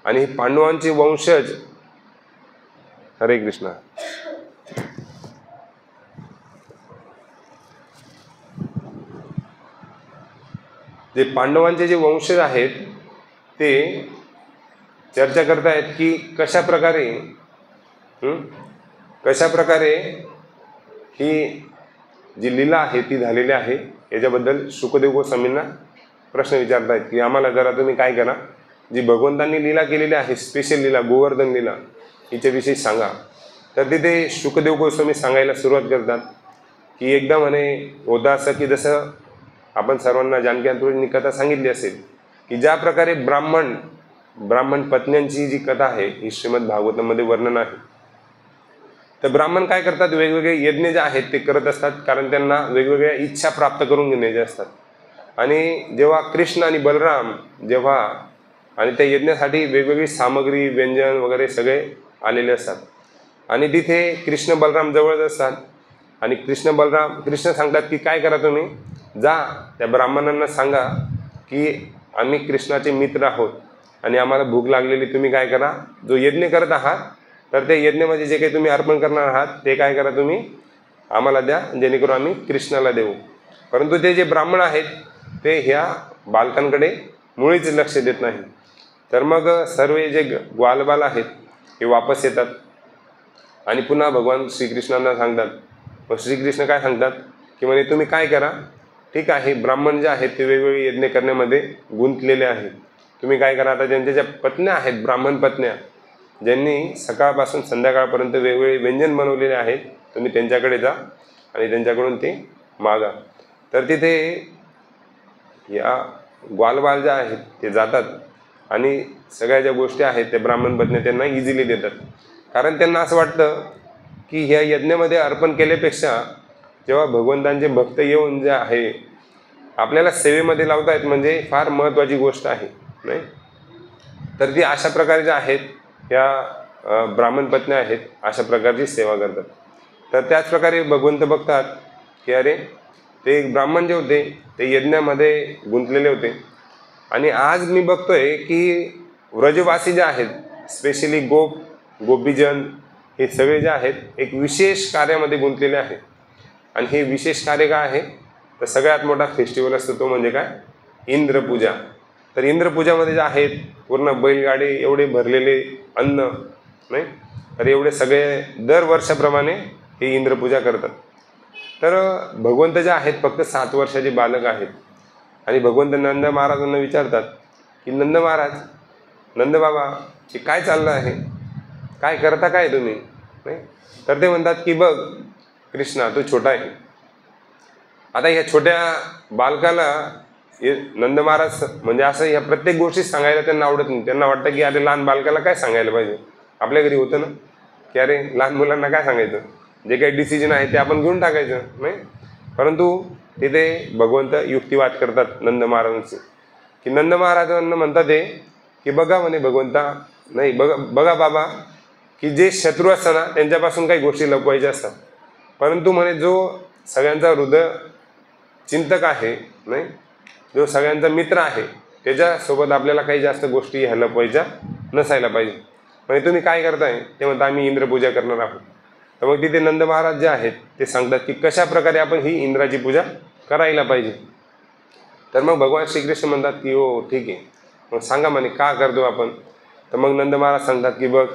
आणि हे पांडवांचे वंशज, हरे कृष्ण, जे पांडवांचे जे वंशज आहेत ते चर्चा करतायत की कशा प्रकारे ही जी लीला आहे ती झालेली आहे. याच्याबद्दल शुकदेव गोस्वामींना प्रश्न विचारतायत की आम्हाला जरा तुम्ही काय करा, जी भगवंतांनी लीला केलेली आहे, स्पेशल लीला, गोवर्धन लीला, हिच्याविषयी सांगा. तर तिथे शुकदेव गोस्वामी सांगायला सुरुवात करतात की एकदा म्हणे होतं असं की जसं आपण सर्वांना जानकी कथा सांगितली असेल की ज्या प्रकारे ब्राह्मण पत्न्यांची जी कथा आहे ही श्रीमद भागवतामध्ये वर्णन आहे. तर ब्राह्मण काय करतात, वेगवेगळे यज्ञ जे आहेत ते करत असतात, कारण त्यांना वेगवेगळ्या इच्छा प्राप्त करून घेण्याच्या असतात. आणि जेव्हा कृष्ण आणि बलराम आणि त्या यज्ञासाठी वेगवेगळी सामग्री, व्यंजन वगैरे सगळे आलेले असतात आणि तिथे कृष्ण बलराम जवळच असतात. आणि कृष्ण सांगतात की काय करा, तुम्ही जा त्या ब्राह्मणांना सांगा की आम्ही कृष्णाचे मित्र आहोत आणि आम्हाला भूक लागलेली, तुम्ही काय करा, जो यज्ञ करत आहात तर ते यज्ञामध्ये जे काही तुम्ही अर्पण करणार आहात ते काय करा, तुम्ही आम्हाला द्या, जेणेकरून आम्ही कृष्णाला देऊ. परंतु ते जे ब्राह्मण आहेत ते ह्या बालकांकडे मुळीच लक्ष देत नाही. तर मग सर्व जे ग्वालबाल आहेत हे वापस येतात आणि पुन्हा भगवान श्रीकृष्णांना सांगतात. मग श्रीकृष्ण काय सांगतात की म्हणे तुम्ही काय करा, ठीक आहे, ब्राह्मण जे आहेत ते वेगवेगळे यज्ञ करण्यामध्ये गुंतलेले आहेत, तुम्ही काय करा, आता त्यांच्या ज्या पत्न्या आहेत, ब्राह्मण पत्न्या, ज्यांनी सकाळपासून संध्याकाळपर्यंत वेगवेगळे व्यंजन बनवलेले आहेत, तुम्ही त्यांच्याकडे जा आणि त्यांच्याकडून ते मागा. तर तिथे या ग्वालबाल ज्या आहेत ते जातात आणि सगळ्या ज्या गोष्टी आहेत त्या ब्राह्मण पत्न्या त्यांना इझिली देतात. कारण त्यांना असं वाटतं की ह्या यज्ञामध्ये अर्पण केल्यापेक्षा जेव्हा भगवंतांचे भक्त येऊन जे आहे आपल्याला सेवेमध्ये लावतायत म्हणजे फार महत्त्वाची गोष्ट आहे नाही. तर ती अशा प्रकारे ज्या आहेत ह्या ब्राह्मण पत्न्या आहेत अशा प्रकारची सेवा करतात. तर त्याच प्रकारे भगवंत बघतात की अरे ते ब्राह्मण जे होते ते यज्ञामध्ये गुंतलेले होते आणि आज मी बघतोय की व्रजवासी जे आहेत, स्पेशली गोपीजन, हे सगळे जे आहेत एक विशेष कार्यामध्ये गुंतलेले आहेत. आणि हे विशेष कार्य काय आहे, तर सगळ्यात मोठा फेस्टिवल असतो तो म्हणजे काय, इंद्रपूजा. तर इंद्रपूजामध्ये जे आहेत पूर्ण बैलगाडी एवढे भरलेले अन्न नाही, तर एवढे सगळे दर वर्षाप्रमाणे हे इंद्रपूजा करतात. तर भगवंत जे आहेत फक्त 7 वर्षाचे बालक आहेत आणि भगवंत नंद महाराजांना विचारतात की नंद बाबा हे काय चाललं आहे, काय करता काय तुम्ही नाही. तर ते म्हणतात की बघ कृष्णा, तू छोटा आहे. आता ह्या छोट्या बालकाला नंद महाराज म्हणजे असं ह्या प्रत्येक गोष्टी सांगायला त्यांना आवडत नाही. त्यांना वाटतं की अरे लहान बालकाला काय सांगायला पाहिजे, आपल्या घरी होतं ना की अरे लहान मुलांना काय सांगायचं, जे काही डिसिजन आहे ते आपण घेऊन टाकायचं नाही. परंतु तिथे भगवंत युक्तिवाद करतात नंद महाराजांचे की नंद महाराजांना म्हणतात ते की बघा म्हणे भगवंता, नाही बघा बाबा की जे शत्रू असतात ना त्यांच्यापासून काही गोष्टी लपवायच्या असतात, परंतु म्हणे जो सगळ्यांचा हृदय चिंतक आहे नाही, जो सगळ्यांचा मित्र आहे त्याच्यासोबत आपल्याला काही जास्त गोष्टी ह्या लपवायच्या नसायला पाहिजे. म्हणजे तुम्ही काय करताय, ते म्हणता आम्ही इंद्रपूजा करणार आहोत. तर मग तिथे नंद महाराज जे आहेत ते सांगतात की कशा प्रकारे आपण ही इंद्राची पूजा करायला पाहिजे. तर मग भगवान श्रीकृष्ण म्हणतात की हो ठीक आहे, मग सांगा म्हणे का करतो आपण. तर मग नंद महाराज सांगतात की बघ,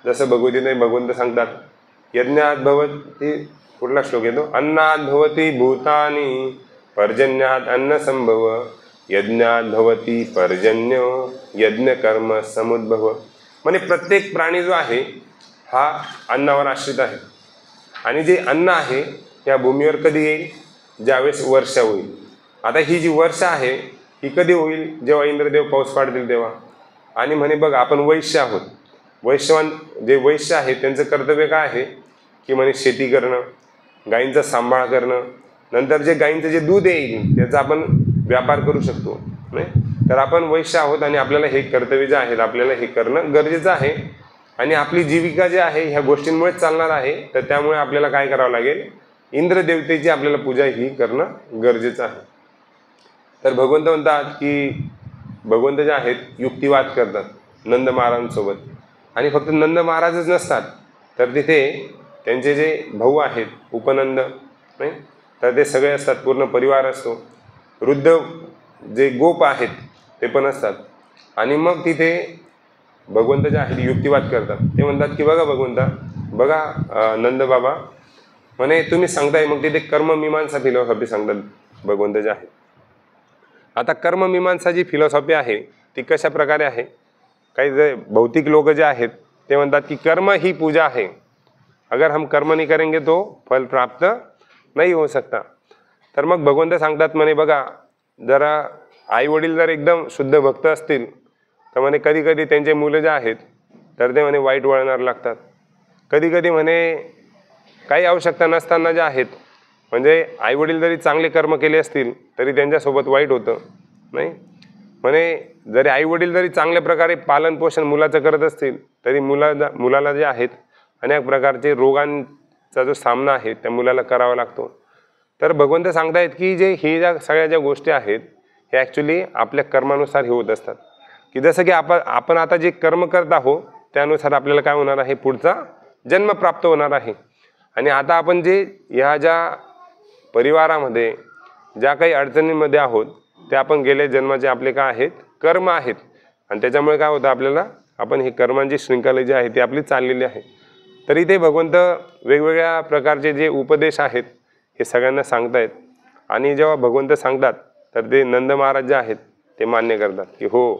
जसं भगवतीने भगवंत सांगतात, यज्ञात भवती, कुठला श्लोक येतो, अन्नात भवती भूतानी पर्जन्यात अन्न संभव, यज्ञात भवती पर्जन्य यज्ञ कर्म समुद्भव. म्हणजे प्रत्येक प्राणी जो आहे हा अन्नावर आश्रित आहे, आणि जे अन्न आहे या भूमीवर कधी येईल, ज्यावेळेस वर्षा होईल. आता ही जी वर्षा आहे ही कधी होईल, जेव्हा इंद्रदेव पाऊस पाडतील तेव्हा. आणि म्हणे बघ, आपण वैश्य आहोत, वैश्यवान जे वैश्य आहे त्यांचं कर्तव्य काय आहे की म्हणे शेती करणं, गायींचा सांभाळ करणं, नंतर जे गायींचं जे दूध येईल त्याचा आपण व्यापार करू शकतो, नाही. तर आपण वैश्य आहोत आणि आपल्याला हे कर्तव्य जे आहेत आपल्याला हे करणं गरजेचं आहे, आणि आपली जीविका जी आहे ह्या गोष्टींमुळेच चालणार आहे. तर त्यामुळे आपल्याला काय करावं लागेल, इंद्रदेवतेची आपल्याला पूजा ही करणं गरजेचं आहे. तर भगवंत म्हणतात की भगवंत जे आहेत युक्तिवाद करतात नंद महाराजांसोबत, आणि फक्त नंद महाराजच नसतात, तर तिथे त्यांचे जे भाऊ आहेत उपनंद, नाही, तर ते सगळे असतात, पूर्ण परिवार असतो. वृद्ध जे गोप आहेत ते पण असतात. आणि मग तिथे भगवंत जे आहेत युक्तिवाद करतात. ते म्हणतात की बघा भगवंता, बघा नंद बाबा, म्हणे तुम्ही सांगताय, मग तिथे कर्ममीमांसा फिलॉसॉफी सांगतात भगवंत जे आहे. आता कर्ममीमांसा जी फिलॉसॉफी आहे ती कशा प्रकारे आहे, काही जे भौतिक लोक जे आहेत ते म्हणतात की कर्म ही पूजा है, अगर हम कर्म नहीं करेंगे तो फल प्राप्त नहीं हो सकता. तर मग भगवंत सांगतात म्हणे बघा, जरा आई वडील जर एकदम शुद्ध भक्त असतील तर म्हणे कधी कधी त्यांचे मुलं जे आहेत तर ते म्हणे वाईट वळणावर लागतात. कधी कधी म्हणे काही आवश्यकता नसताना जे आहेत, म्हणजे आई वडील जरी चांगले कर्म केले असतील तरी त्यांच्यासोबत वाईट होतं, नाही. म्हणे जरी आई वडील जरी चांगल्या प्रकारे पालन पोषण मुलाचं करत असतील तरी मुलाला जे आहेत अनेक प्रकारचे रोगांचा जो सामना आहे त्या मुलाला करावा लागतो. तर भगवंत सांगतायत की जे ही सगळ्या ज्या गोष्टी आहेत हे ॲक्च्युली आपल्या कर्मानुसार हे होत असतात. की जसं की आपण आता जे कर्म करत आहोत त्यानुसार आपल्याला काय होणार आहे, पुढचा जन्म प्राप्त होणार आहे. आणि आता आपण जे ह्या ज्या परिवारामध्ये ज्या काही अडचणींमध्ये आहोत ते आपण गेल्या जन्माचे आपले काय आहेत, कर्म आहेत. आणि त्याच्यामुळे काय होतं आपल्याला, आपण ही कर्मांची शृंखला जी आहे ती आपली चाललेली आहे. तर इथे भगवंत वेगवेगळ्या प्रकारचे जे उपदेश आहेत हे सगळ्यांना सांगतायत. आणि जेव्हा भगवंत सांगतात तर ते नंद महाराज जे आहेत ते मान्य करतात की हो.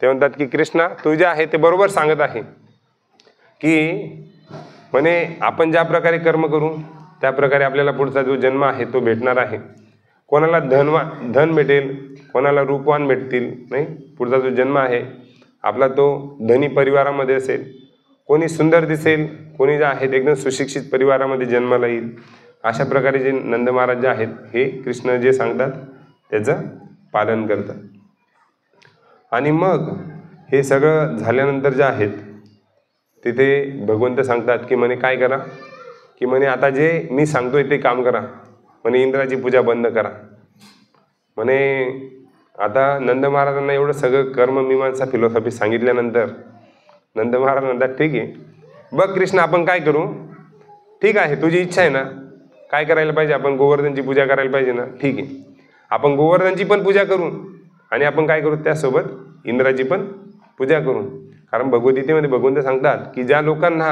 ते म्हणतात की कृष्णा, तू जे आहे ते बरोबर सांगत आहे की म्हणे आपण ज्या प्रकारे कर्म करू त्या प्रकारे आपल्याला पुढचा जो जन्म आहे तो भेटणार आहे. कोणाला धन भेटेल, कोणाला रूपवान भेटतील, नाही. पुढचा जो जन्म आहे आपला तो धनी परिवारामध्ये असेल, कोणी सुंदर दिसेल, कोणी जे आहेत एकदम सुशिक्षित परिवारामध्ये जन्माला येईल. अशा प्रकारे जे नंद महाराज जे आहेत हे कृष्ण जे सांगतात त्याचं पालन करतात. आणि मग हे सगळं झाल्यानंतर जे आहेत तिथे भगवंत सांगतात की म्हणे काय करा, की म्हणे आता जे मी सांगतोय ते काम करा, म्हणे इंद्राची पूजा बंद करा. म्हणे आता नंद महाराजांना एवढं सगळं कर्ममीमांसा फिलॉसॉफी सांगितल्यानंतर नंद महाराज म्हणतात ठीक आहे, बघ कृष्ण आपण काय करू, ठीक आहे तुझी इच्छा आहे ना, काय करायला पाहिजे, आपण गोवर्धनची पूजा करायला पाहिजे ना, ठीक आहे आपण गोवर्धनची पण पूजा करू आणि आपण काय करू त्यासोबत इंद्राची पण पूजा करू. कारण भगवद्गीतेमध्ये भगवंत सांगतात की ज्या लोकांना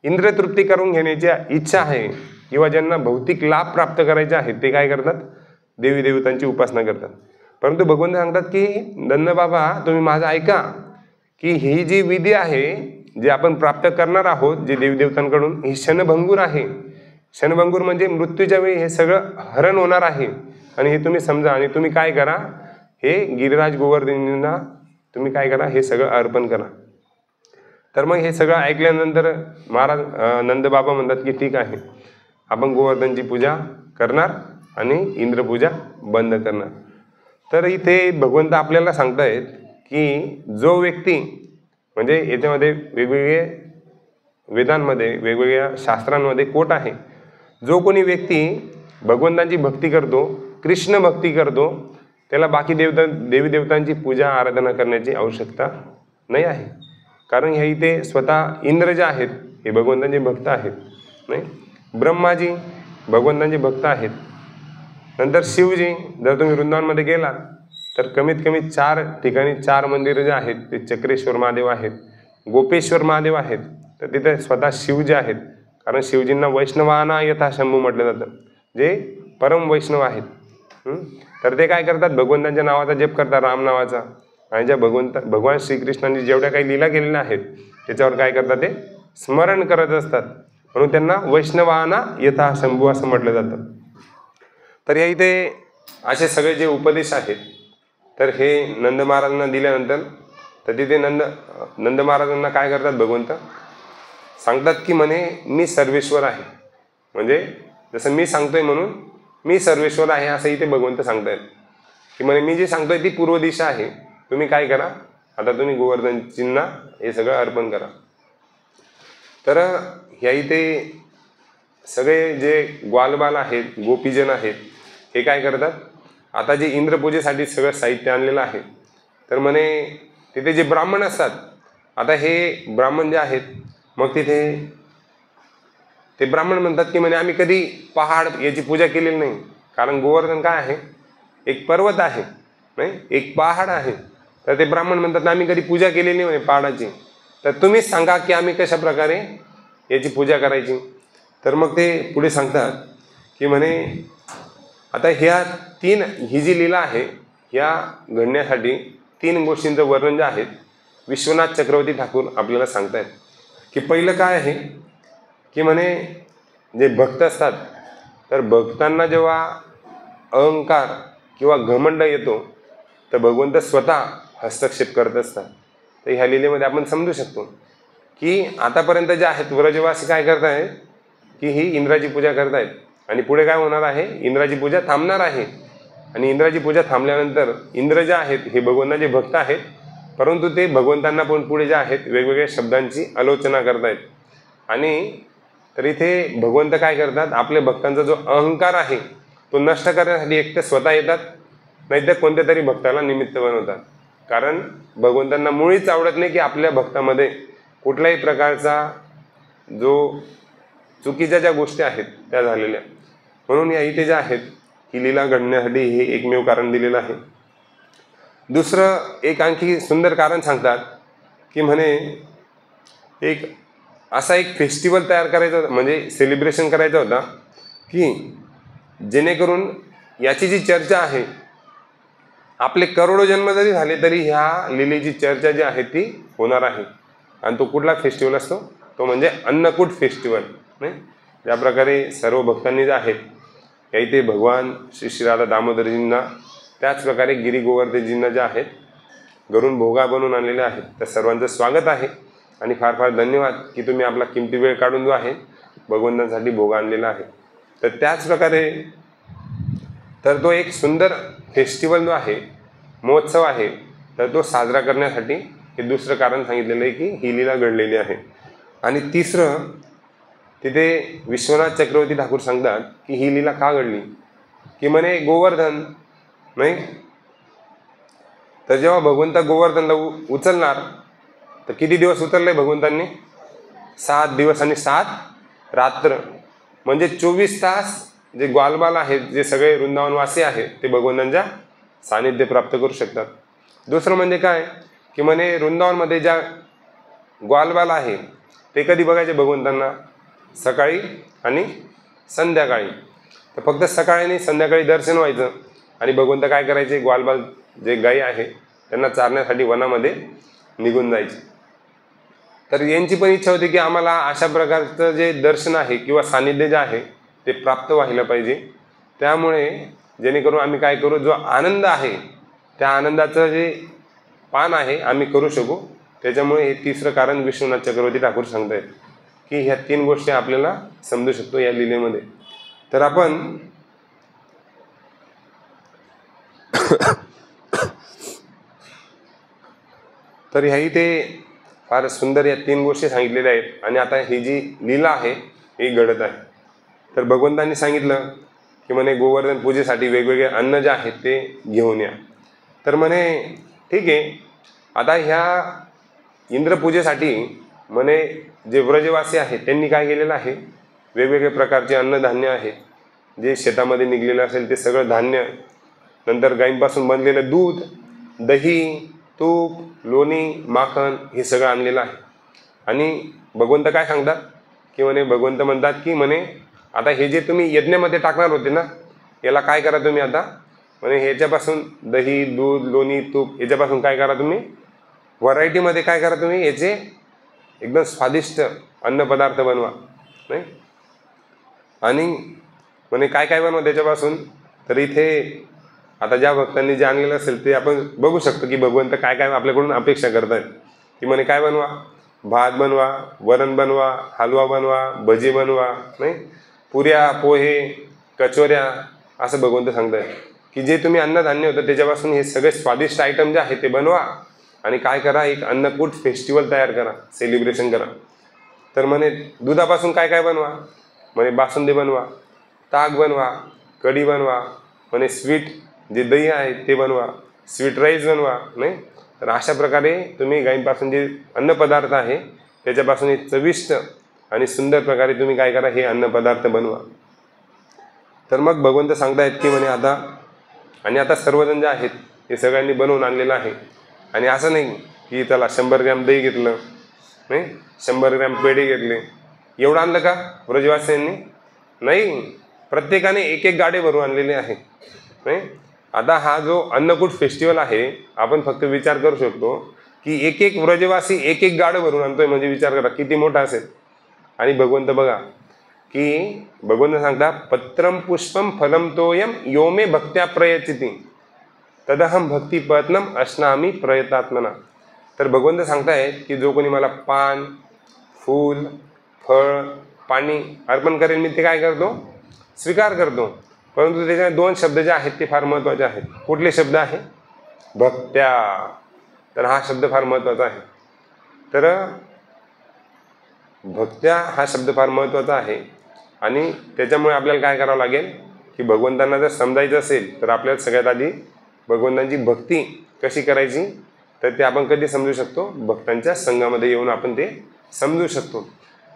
इंद्रतृप्ती करून घेण्याची इच्छा आहे किंवा ज्यांना भौतिक लाभ प्राप्त करायचे आहेत ते काय करतात, देवी देवतांची उपासना करतात. परंतु भगवंत सांगतात की नंद बाबा तुम्ही माझं ऐका, की ही जी विधी आहे जे आपण प्राप्त करणार आहोत जे देवी देवतांकडून, ही क्षणभंगूर आहे. क्षणभंगूर म्हणजे मृत्यूच्या वेळी हे सगळं हरण होणार आहे. आणि हे तुम्ही समजा, आणि तुम्ही काय करा, हे गिरिराज गोवर्धनींना तुम्ही काय करा, हे सगळं अर्पण करा. तर मग हे सगळं ऐकल्यानंतर महाराज नंद बाबा म्हणतात की ठीक आहे आपण गोवर्धनची पूजा करणार आणि इंद्रपूजा बंद करणार. तर इथे भगवंत आपल्याला सांगतायत की जो व्यक्ती, म्हणजे याच्यामध्ये वेगवेगळे वेदांमध्ये वेगवेगळ्या शास्त्रांमध्ये कोट आहे, जो कोणी व्यक्ती भगवंतांची भक्ती करतो, कृष्ण भक्ती करतो, त्याला बाकी देवी देवतांची पूजा आराधना करण्याची आवश्यकता नाही आहे. कारण हे इथे स्वतः इंद्र जे आहेत हे भगवंतांचे भक्त आहेत, नाही. ब्रह्माजी भगवंतांचे भक्त आहेत. नंतर शिवजी, जर तुम्ही वृंदावनमध्ये गेलात तर कमीत कमी 4 ठिकाणी 4 मंदिरं जे आहेत ते चक्रेश्वर महादेव आहेत, गोपेश्वर महादेव आहेत. तर तिथे स्वतः शिव जे आहेत, कारण शिवजींना वैष्णवाना यथा शंभू म्हटलं जातं, जे परम वैष्णव आहेत. तर ते काय करतात, भगवंतांच्या नावाचा जप करतात, राम नावाचा. आणि ज्या भगवान श्रीकृष्णांनी जेवढ्या काही लीला केलेल्या आहेत त्याच्यावर काय करतात, ते स्मरण करत असतात. म्हणून त्यांना वैष्णवाना यथा शंभू असं म्हटलं जातं. तर या इथे असे सगळे जे उपदेश आहेत तर हे नंद महाराजांना दिल्यानंतर तर तिथे नंद महाराजांना काय करतात, भगवंत सांगतात की म्हणे मी सर्वेश्वर आहे. म्हणजे जसं मी सांगतोय म्हणून मी सर्वेश्वर आहे असं इथे भगवंत सांगतायत की म्हणे मी जे सांगतोय ती पूर्व दिशा आहे. तुम्ही काय करा, आता तुम्ही गोवर्धनजींना हे सगळं अर्पण करा. तर ह्या इथे सगळे जे ग्वालबाल आहेत, गोपीजन आहेत, हे काय करतात, आता जे इंद्रपूजेसाठी सगळं साहित्य आणलेलं आहे तर म्हणे तिथे जे ब्राह्मण असतात, आता हे ब्राह्मण जे आहेत मग तिथे ते ब्राह्मण म्हणतात की म्हणे आम्ही कधी पहाड याची पूजा केलेली नाही. कारण गोवर्धन काय आहे, एक पर्वत आहे, नाही एक पहाड आहे. तर ते ब्राह्मण म्हणतात आम्ही कधी पूजा केलेली नाही म्हणे पहाडाची. तर तुम्हीच सांगा की आम्ही कशा प्रकारे याची पूजा करायची. तर मग ते पुढे सांगतात की म्हणे आता ही जी लीला आहे ह्या घडण्यासाठी 3 गोष्टींचं वर्णन जे आहे विश्वनाथ चक्रवर्ती ठाकूर आपल्याला सांगतायत. की पहिलं काय आहे की म्हणे जे भक्त असतात तर भक्तांना जेव्हा अहंकार किंवा घमंड येतो तर भगवंत स्वतः हस्तक्षेप करत असतात. तर ह्या लीलेमध्ये आपण समजू शकतो की आतापर्यंत जे आहेत व्रजवासी काय करतायत की ही इंद्राची पूजा करतायत आणि पुढे काय होणार आहे, इंद्राची पूजा थांबणार आहे. आणि इंद्राची पूजा थांबल्यानंतर इंद्र जे आहेत हे भगवंताचे भक्त आहेत, परंतु ते भगवंतांना पण पुढे जे आहेत वेगवेगळ्या शब्दांची आलोचना करतायत. आणि तर इथे भगवंत काय करतात, आपल्या भक्तांचा जो अहंकार आहे तो नष्ट करण्यासाठी एक तर स्वतः येतात, नाहीतर कोणत्या तरी भक्ताला निमित्त बनवतात. कारण भगवंतांना मुळीच आवडत नाही की आपल्या भक्तामध्ये कुठल्याही प्रकारचा जो चुकीच्या ज्या गोष्टी आहेत त्या झालेल्या. म्हणून या इथे ज्या आहेत ही लीला घडण्यासाठी हे एकमेव कारण दिलेलं आहे. दुसरं एक आणखी सुंदर कारण सांगतात की म्हणे एक असा एक फेस्टिवल तयार करायचा होता, म्हणजे सेलिब्रेशन करायचा होता की जेणेकरून याची जी चर्चा आहे, आपले करोडो जन्म जरी झाले तरी ह्या लीलेची चर्चा जी आहे ती होणार आहे. आणि तो कुठला फेस्टिवल असतो, तो म्हणजे अन्नकूट फेस्टिवल. नाही ज्या प्रकारे सर्व भक्तांनी जे आहेत या इथे भगवान श्री राधा दामोदरजींना, त्याच प्रकारे गिरी गोवर्धनजींना जे आहेत घरून भोगा बनवून आणलेले आहेत. तर सर्वांचं स्वागत आहे आणि फार फार धन्यवाद की तुम्ही आपला किमती वेळ काढून जो आहे भगवंतांसाठी भोगा आणलेला आहे. तर त्याच प्रकारे तर तो एक सुंदर फेस्टिवल जो आहे, महोत्सव आहे, तर तो साजरा करण्यासाठी हे दुसरं कारण सांगितलेलं आहे की ही लीला घडलेली आहे. आणि तिसरं तिथे विश्वनाथ चक्रवर्ती ठाकूर सांगतात की ही लीला का घडली, की म्हणे गोवर्धन नाही, तर जेव्हा भगवंत गोवर्धनला उचलणार तर किती दिवस उचलले भगवंतांनी, 7 दिवस आणि 7 रात्र, म्हणजे 24 तास जे ग्वालबाल आहेत, जे सगळे वृंदावनवासी आहेत ते भगवंतांच्या सानिध्य प्राप्त करू शकतात. दुसरं म्हणजे काय की म्हणे वृंदावनमध्ये ज्या ग्वालबाल आहे ते कधी बघायचे भगवंतांना, सकाळी आणि संध्याकाळी. तर फक्त सकाळी आणि संध्याकाळी दर्शन व्हायचं आणि भगवंत काय करायचे, ग्वालबाल जे गायी आहे त्यांना चारण्यासाठी वनामध्ये निघून जायचे. तर यांची पण इच्छा होती की आम्हाला अशा प्रकारचं जे दर्शन आहे किंवा सानिध्य जे आहे ते प्राप्त व्हायला पाहिजे. त्यामुळे जेणेकरून आम्ही काय करू, जो आनंद आहे त्या आनंदाचं जे पान आहे आम्ही करू शकू. त्याच्यामुळे हे तिसरं कारण विश्वनाथ चक्रवर्ती ठाकूर सांगतायत की ह्या 3 गोष्टी आपल्याला समजू शकतो या लीलेमध्ये. तर आपण तर ह्या इथे फार सुंदर या 3 गोष्टी सांगितलेल्या आहेत. आणि आता ही जी लीला आहे ही घडत आहे. तर भगवंतांनी सांगितलं की म्हणे गोवर्धन पूजेसाठी वेगवेगळे अन्न जे आहेत ते घेऊन या. तर म्हणे ठीक आहे, आता ह्या इंद्रपूजेसाठी म्हणे जे व्रजवासी आहेत त्यांनी काय केलेलं आहे, वेगवेगळे प्रकारचे अन्नधान्य आहेत जे शेतामध्ये निघलेलं असेल ते सगळं धान्य नंतर गायींपासून बनलेलं दूध, दही, तूप, लोणी, माखन हे सगळं आणलेलं आहे. आणि भगवंत काय सांगतात की म्हणे, भगवंत म्हणतात की म्हणे आता हे जे तुम्ही यज्ञामध्ये टाकणार होते ना, याला काय करा तुम्ही आता म्हणे, ह्याच्यापासून दही, दूध, लोणी, तूप याच्यापासून काय करा तुम्ही, व्हरायटीमध्ये काय करा तुम्ही, याचे एकदम स्वादिष्ट अन्नपदार्थ बनवा. नाही, आणि म्हणे काय काय बनवा त्याच्यापासून. तर इथे आता ज्या भक्तांनी जे आणलेलं असेल ते आपण बघू शकतो की भगवंत काय काय आपल्याकडून अपेक्षा करत आहेत. की म्हणे काय बनवा, भात बनवा, वरण बनवा, हलवा बनवा, भजी बनवा, नाही, पुऱ्या, पोहे, कचोऱ्या, असं भगवंत सांगतायत की जे तुम्ही अन्नधान्य होतं त्याच्यापासून हे सगळे स्वादिष्ट आयटम जे आहे ते बनवा. आणि काय करा, एक अन्नकूट फेस्टिवल तयार करा, सेलिब्रेशन करा. तर म्हणे दुधापासून काय काय बनवा, म्हणे बासुंदी बनवा, ताक बनवा, कढी बनवा, म्हणे स्वीट जे दही आहे ते बनवा, स्वीट राईस बनवा. नाही, तर अशा प्रकारे तुम्ही गायींपासून जे अन्नपदार्थ आहे त्याच्यापासून एक चविष्ट आणि सुंदर प्रकारे तुम्ही काय करा, हे अन्नपदार्थ बनवा. तर मग भगवंत सांगतायत की म्हणे आता सर्वजण जे आहेत हे सगळ्यांनी बनवून आणलेलं आहे. आणि असं नाही की त्याला 100 ग्रॅम दही घेतलं, नाही, 100 ग्रॅम पेढे घेतले, एवढं आणलं का व्रजवासियांनी? नाही, प्रत्येकाने एक एक गाडे भरून आणलेले आहे. नाही, आता हा जो अन्नकूट फेस्टिवल आहे, आपण फक्त विचार करू शकतो की एक एक व्रजवासी एक एक गाडं भरून आणतोय, म्हणजे विचार करा किती मोठा असेल. आणि भगवंत बघा की भगवंत सांगता, पत्रम पुष्पम फलम तोयम यो मे भक्त्या प्रयचिती तदहम भक्ती पत्नम अश्नामी प्रयतात्मना. तर भगवंत सांगतायत की जो कोणी मला पान, फूल, फळ, पाणी अर्पण करेल मी ते काय करतो, स्वीकार करतो. परंतु त्याच्या 2 शब्द जे आहेत ते फार महत्त्वाचे आहेत. कुठले शब्द आहे? भक्त्या. तर हा शब्द फार महत्त्वाचा आहे. तर भक्त्या हा शब्द फार महत्त्वाचा आहे. आणि त्याच्यामुळे आपल्याला काय करावं लागेल की भगवंतांना जर समजायचं असेल तर आपल्याला सगळ्यात आधी भगवंतांची भक्ती कशी करायची, तर ते आपण कधी समजू शकतो, भक्तांच्या संघामध्ये येऊन आपण ते समजू शकतो.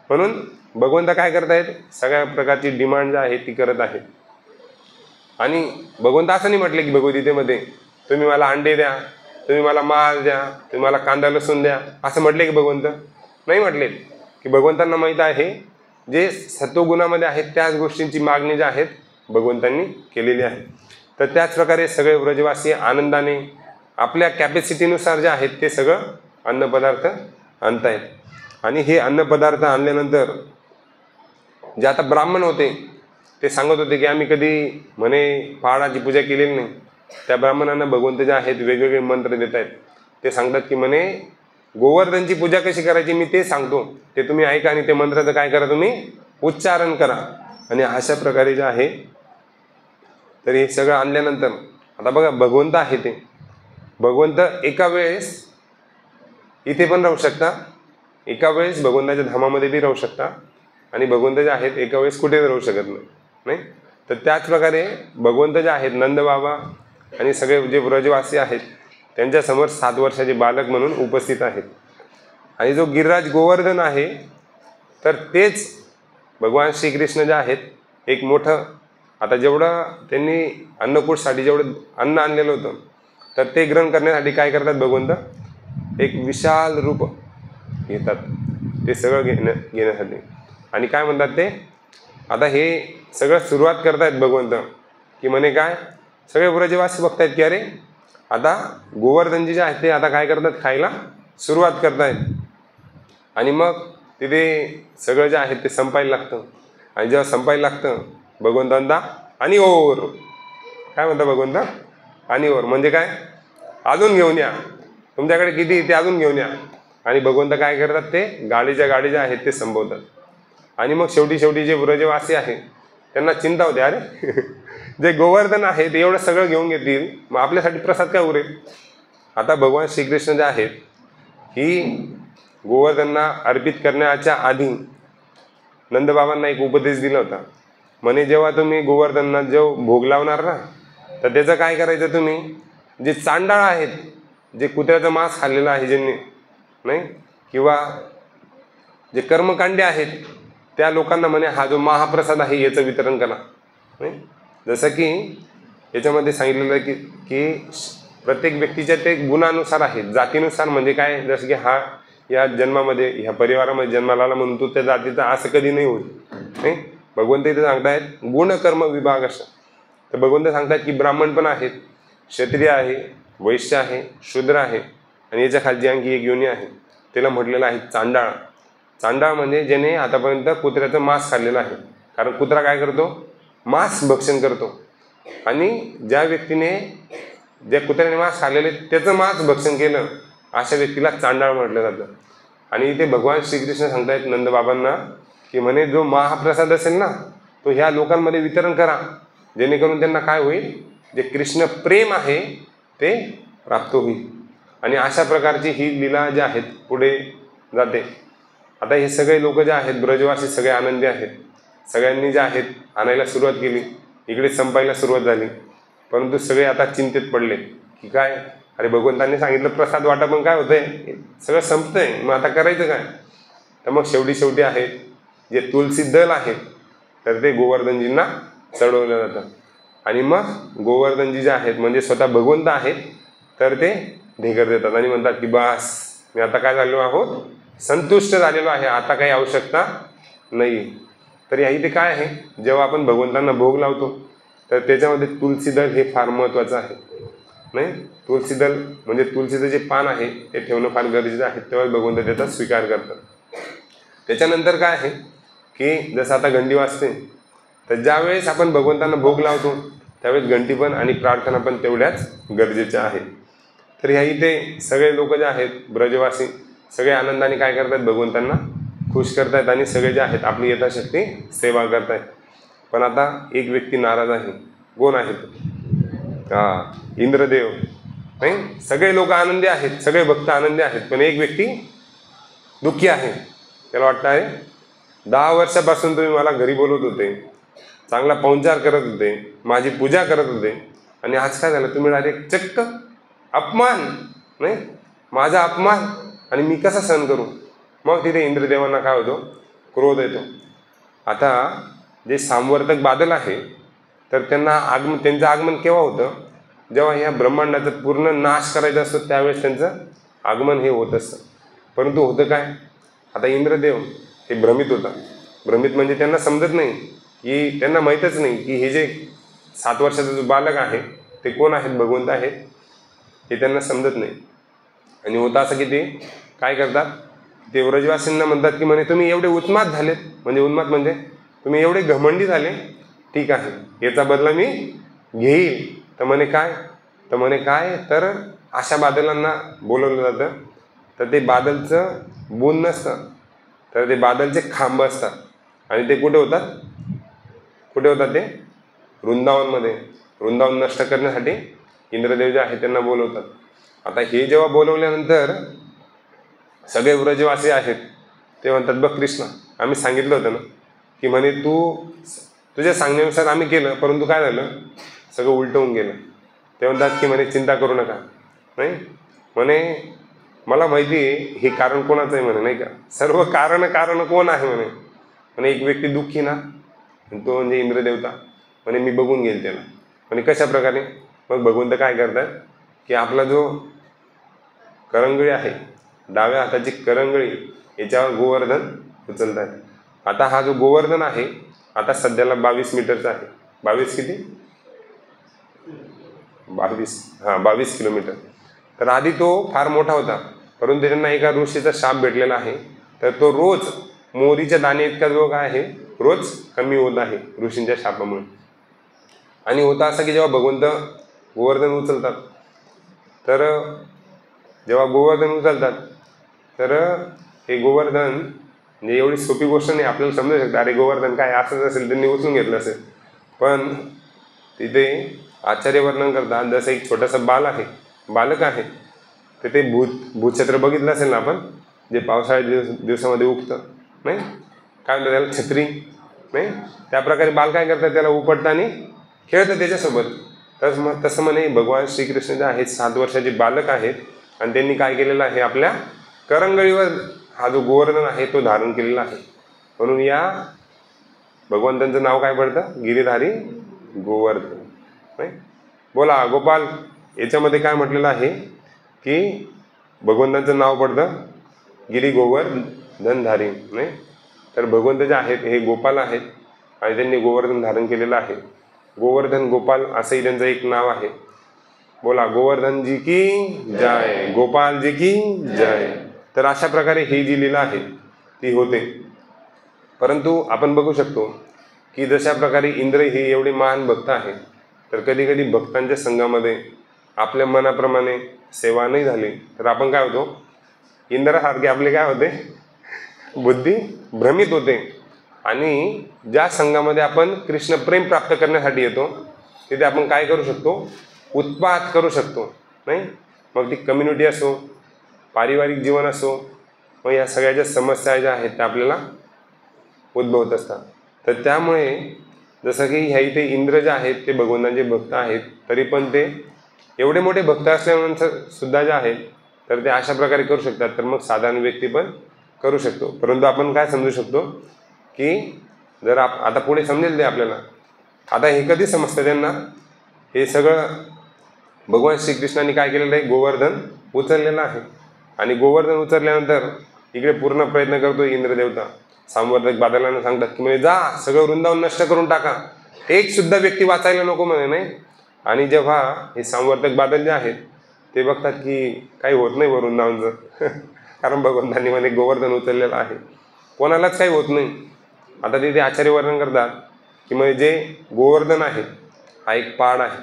म्हणून भगवंत काय करत आहेत, सगळ्या प्रकारची डिमांड जी आहे ती करत आहेत. आणि भगवंत असं नाही म्हटले की भगवद्गीतेमध्ये तुम्ही मला अंडे द्या, तुम्ही मला मांस द्या, तुम्ही मला कांदा लसूण द्या, असं म्हटले की भगवंत? नाही म्हटले. की भगवंतांना माहीत आहे जे सत्वगुणामध्ये आहेत त्याच गोष्टींची मागणी ज्या आहेत भगवंतांनी केलेली आहे. तर त्याच प्रकारे सगळे व्रजवासी आनंदाने आपल्या कॅपॅसिटीनुसार जे आहेत ते सगळं अन्नपदार्थ आणतायत. आणि हे अन्नपदार्थ आणल्यानंतर जे आता ब्राह्मण होते ते सांगत होते की आम्ही कधी म्हणे पहाडाची पूजा केलेली नाही. त्या ब्राह्मणांना भगवंत जे आहेत वेगवेगळे मंत्र देत आहेत. ते सांगतात की म्हणे गोवर्धनची पूजा कशी करायची मी ते सांगतो, ते तुम्ही ऐका आणि ते मंत्राचं काय करा, तुम्ही उच्चारण करा. आणि अशा प्रकारे जे आहे तर हे सगळं आणल्यानंतर आता बघा भगवंत आहे ते भगवंत एका वेळेस इथे पण राहू शकता, एका वेळेस भगवंताच्या धामामध्ये बी राहू शकता, आणि भगवंत जे आहेत एका वेळेस कुठेच राहू शकत नाही. तर त्याच प्रकारे भगवंत जे आहेत नंदबाबा आणि सगळे जे व्रजवासी आहेत त्यांच्यासमोर 7 वर्षाचे बालक म्हणून उपस्थित आहेत. आणि जो गिरिराज गोवर्धन आहे तर तेच भगवान श्रीकृष्ण जे आहेत एक मोठं, आता जेवढं त्यांनी अन्नकूटसाठी जेवढं अन्न आणलेलं होतं तर ते ग्रहण करण्यासाठी काय करतात भगवंत, एक विशाल रूप घेतात ते सगळं घेण्यासाठी. आणि काय म्हणतात ते, आता हे सगळं सुरुवात करतायत भगवंत की म्हणे काय, सगळे व्रजवासी बघतायत की अरे आता गोवर्धनजी जे आहेत ते आता काय करतात, खायला सुरुवात करतायत. आणि मग तिथे सगळं जे आहे ते संपायला लागतं. आणि जेव्हा संपायला लागतं भगवंत म्हणता आणि ओर, काय म्हणता भगवंत, आणि ओर म्हणजे काय, अजून घेऊन या, तुमच्याकडे किती ते अजून घेऊन या. आणि भगवंत काय करतात, ते गाडीच्या गाडी जे आहेत ते संपवतात. आणि मग शेवटी जे व्रजवासी आहेत त्यांना चिंता होते, अरे जे गोवर्धन आहे ते एवढं सगळं घेऊन घेतील, मग आपल्यासाठी प्रसाद काय उरेल. आता भगवान श्रीकृष्ण जे आहेत ही गोवर्धनना अर्पित करण्याच्या आधी नंदबाबांना एक उपदेश दिला होता. म्हणे जेव्हा तुम्ही गोवर्धनना जो भोग लावणार ना तर त्याचं काय करायचं, तुम्ही जे चांडाळ आहेत, जे कुत्र्याचं मांस खाल्लेलं आहे ज्यांनी, नाही, किंवा जे कर्मकांडे आहेत त्या लोकांना म्हणे हा जो महाप्रसाद आहे याचं वितरण करा. नाही, जसं की याच्यामध्ये सांगितलेलं आहे की प्रत्येक व्यक्तीच्या ते गुणानुसार आहेत, जातीनुसार. म्हणजे काय, जसं की हा या जन्मामध्ये ह्या परिवारामध्ये जन्माला आला म्हणून तो त्या जातीचा, असं कधी नाही होत. नाही, भगवंत इथे सांगतायत गुणकर्म विभाग असं. तर भगवंत सांगतात की ब्राह्मण पण आहेत, क्षत्रिय आहे, वैश्य आहे, शूद्र आहे, आणि याच्या खालची आणखी एक योनी आहे, त्याला म्हटलेलं आहे चांडाळ. चांडाळ म्हणजे ज्याने आतापर्यंत कुत्र्याचं मांस खाल्लेलं आहे. कारण कुत्रा काय करतो, मांस भक्षण करतो. आणि ज्या व्यक्तीने ज्या कुत्र्याने मांस खाल्लेले त्याचं मांस भक्षण केलं, अशा व्यक्तीला चांडाळ म्हटलं जातं. आणि इथे भगवान श्रीकृष्ण सांगतायत नंदबाबांना की म्हणे जो महाप्रसाद असेल ना, तो ह्या लोकांमध्ये वितरण करा, जेणेकरून त्यांना काय होईल, जे कृष्ण प्रेम आहे ते प्राप्त होईल. आणि अशा प्रकारची ही लीला ज्या आहेत पुढे जाते. आता हे सगळे लोक जे आहेत ब्रजवासी सगळे आनंदी आहेत. सगळ्यांनी जे आहेत आणायला सुरुवात केली, इकडे संपायला सुरुवात झाली. परंतु सगळे आता चिंतेत पडले की काय, अरे भगवंतांनी सांगितलं प्रसाद वाटा, पण काय होतंय, सगळं संपतंय, मग आता करायचं काय. तर मग शेवटी आहे जे तुलसी दल आहे तर ते गोवर्धनजींना चढवलं जातं. आणि मग गोवर्धनजी जे आहेत म्हणजे स्वतः भगवंत आहेत, तर ते ढेकर देतात आणि म्हणतात की बस मी आता काय झालो आहोत, संतुष्ट झालेलो आहे, आता काही आवश्यकता नाही. तर या इथे काय आहे, जेव्हा आपण भगवंतांना भोग लावतो तर त्याच्यामध्ये तुलसी दल हे फार महत्त्वाचं आहे. नाही, तुलसी दल म्हणजे तुलसीचं जे पान आहे ते ठेवणं फार गरजेचं आहे, तेव्हा भगवंत त्याचा स्वीकार करतात. त्याच्यानंतर काय आहे की जसं आता घंटी वाजते, तर ज्यावेळेस आपण भगवंतांना भोग लावतो त्यावेळेस घंटी पण आणि प्रार्थना पण तेवढ्याच गरजेच्या आहेत. तर ह्या इथे सगळे लोक जे आहेत ब्रजवासी सगळे आनंदाने काय करतात, भगवंतांना खुश करतायत आणि सगळे जे आहेत आपली यथाशक्ती सेवा करतायत. पण आता एक व्यक्ती नाराज आहे. कोण आहे तो? इंद्रदेव. नाही, सगळे लोक आनंदी आहेत, सगळे भक्त आनंदी आहेत, पण एक व्यक्ती दुःखी आहे. त्याला वाटतं आहे 10 वर्षापासून तुम्ही मला घरी बोलवत होते, चांगला पाहुणचार करत होते, माझी पूजा करत होते, आणि आज काय झालं, तुम्ही डायरेक्ट चक्क अपमान. नाही, माझा अपमान, आणि मी कसा सहन करू. मग तिथे इंद्रदेवांना काय होतो, क्रोध येतो. आता जे सामवर्तक बादल आहे तर त्यांचं आगमन केव्हा होतं, जेव्हा ह्या ब्रह्मांडाचा पूर्ण नाश करायचा असतो त्यावेळेस त्यांचं आगमन हे होत असतं. परंतु होतं काय, आता इंद्रदेव हे भ्रमित होता. भ्रमित म्हणजे त्यांना समजत नाही की, त्यांना माहीतच नाही की हे जे 7 वर्षाचा जो बालक आहे ते कोण आहेत, भगवंत आहेत, हे त्यांना समजत नाही. आणि होतं असं की ते काय करतात, ते व्रजवासींना म्हणतात की म्हणे तुम्ही एवढे उन्माद झालेत, म्हणजे उन्माद म्हणजे तुम्ही एवढे घमंडी झाले, ठीक आहे याचा बदला मी घेईल. तर म्हणे काय, तर अशा बादलांना बोलवलं जातं. तर ते बादलचं बून नसतं, तर ते बादलचे खांब असतात. आणि ते कुठे होतात ते वृंदावनमध्ये. वृंदावन नष्ट करण्यासाठी इंद्रदेव जे आहे त्यांना बोलवतात. आता हे जेव्हा बोलवल्यानंतर सगळे व्रजवासी आहेत ते म्हणतात, बघ कृष्णा, आम्ही सांगितलं होतं ना की म्हणे तुझ्या सांगण्यानुसार आम्ही केलं, परंतु काय झालं, सगळं उलटं होऊन गेलं. ते म्हणतात की म्हणे चिंता करू नका. नाही, म्हणे मला माहिती आहे हे कारण कोणाचं आहे, म्हणे नाही का, सर्व कारण कोण आहे म्हणे एक व्यक्ती दुःखी ना, तो म्हणजे इंद्रदेवता. म्हणे मी बघून घेईल त्याला. म्हणे कशा प्रकारे. मग भगवंत काय करतात की आपला जो करंगळी आहे, डाव्या हाताची करंगळी, याच्यावर गोवर्धन उचलतात. आता हा जो गोवर्धन आहे आता सध्याला 22 मीटरचा आहे. 22 किती, 22 किलोमीटर. तर आधी तो फार मोठा होता, परंतु त्यांना एका ऋषीचा शाप भेटलेला आहे. तर तो रोज मोहरीच्या दाणे इतका जो काय आहे रोज कमी होत आहे ऋषींच्या शापामुळे. आणि होता असं की जेव्हा भगवंत गोवर्धन उचलतात, तर जेव्हा गोवर्धन उचलतात तर हे गोवर्धन म्हणजे एवढी सोपी गोष्ट नाही, आपल्याला समजू शकतं अरे गोवर्धन काय असंच असेल, त्यांनी उचलून घेतलं असेल. पण तिथे आचार्य वर्णन करतात, जसं एक छोटासा बालक आहे, तर ते भूछत्र बघितलं असेल ना आपण, जे पावसाळ्या दिवसामध्ये उगतं, नाही काय म्हणतात त्याला, छत्री. नाही, त्याप्रकारे बाल काय करतात, त्याला उपटतं आणि खेळतं त्याच्यासोबत. तसं म्हणे भगवान श्रीकृष्ण जे आहेत 7 वर्षाचे बालक आहेत, आणि त्यांनी काय केलेलं आहे, आपल्या करंगळीवर हा जो गोवर्धन आहे तो धारण केलेला आहे. म्हणून या भगवंतांचं नाव काय पडतं, गिरीधारी गोवर्धन. नाही, बोला गोपाल, याच्यामध्ये काय म्हटलेलं आहे की भगवंतांचं नाव पडतं गिरी गोवर्धनधारी, नाही तर भगवंत जे आहेत हे गोपाल आहेत आणि त्यांनी गोवर्धन धारण केलेलं आहे. गोवर्धन गोपाल असंही त्यांचं एक नाव आहे. बोला गोवर्धन जी की जय, गोपाल जी की जय. तर अशा प्रकारे ही जी लीला आहे ती होते. परंतु आपण बघू शकतो की जशा प्रकारे इंद्र हे एवढे महान भक्त आहेत, तर कधी कधी भक्तांच्या संघामध्ये आपल्या मनाप्रमाणे सेवा नाही झाली तर आपण काय होतो, इंद्रासारखे आपले काय होते, बुद्धी भ्रमित होते. आणि ज्या संघामध्ये आपण कृष्ण प्रेम प्राप्त करण्यासाठी येतो तिथे आपण काय करू शकतो, उत्पात करू शकतो, नाही. मग ती कम्युनिटी असो, पारिवारिक जीवन असो, मग या सगळ्या समस्या ज्या आहेत त्या आपल्याला उद्भवत असतात. तर त्यामुळे जसं की ह्या इथे इंद्र जे आहेत ते भगवंतांचे भक्त आहेत, तरी पण ते एवढे मोठे भक्त असल्यानंतर सुद्धा जे आहेत तर ते अशा प्रकारे करू शकतात. तर मग साधारण व्यक्ती पण करू शकतो. परंतु आपण काय समजू शकतो की जर आता पुढे समजेल ते आपल्याला. आता हे कधी समजतं त्यांना, हे सगळं भगवान श्रीकृष्णांनी काय केलेलं आहे, गोवर्धन उचललेलं आहे. आणि गोवर्धन उचलल्यानंतर इकडे पूर्ण प्रयत्न करतो इंद्रदेवता. सांवर्धक बादलांना सांगतात की म्हणजे जा सगळं वृंदावन नष्ट करून टाका, एक सुद्धा व्यक्ती वाचायला नको म्हणे, नाही. आणि जेव्हा हे सांवर्धक बादल जे आहेत ते बघतात की काही होत नाही वृंदावनचं कारण भगवंतांनी म्हणे गोवर्धन उचललेलं आहे, कोणालाच काही होत नाही. आता तिथे आचार्य वर्णन करतात की म्हणजे जे गोवर्धन आहे हा एक पाड आहे,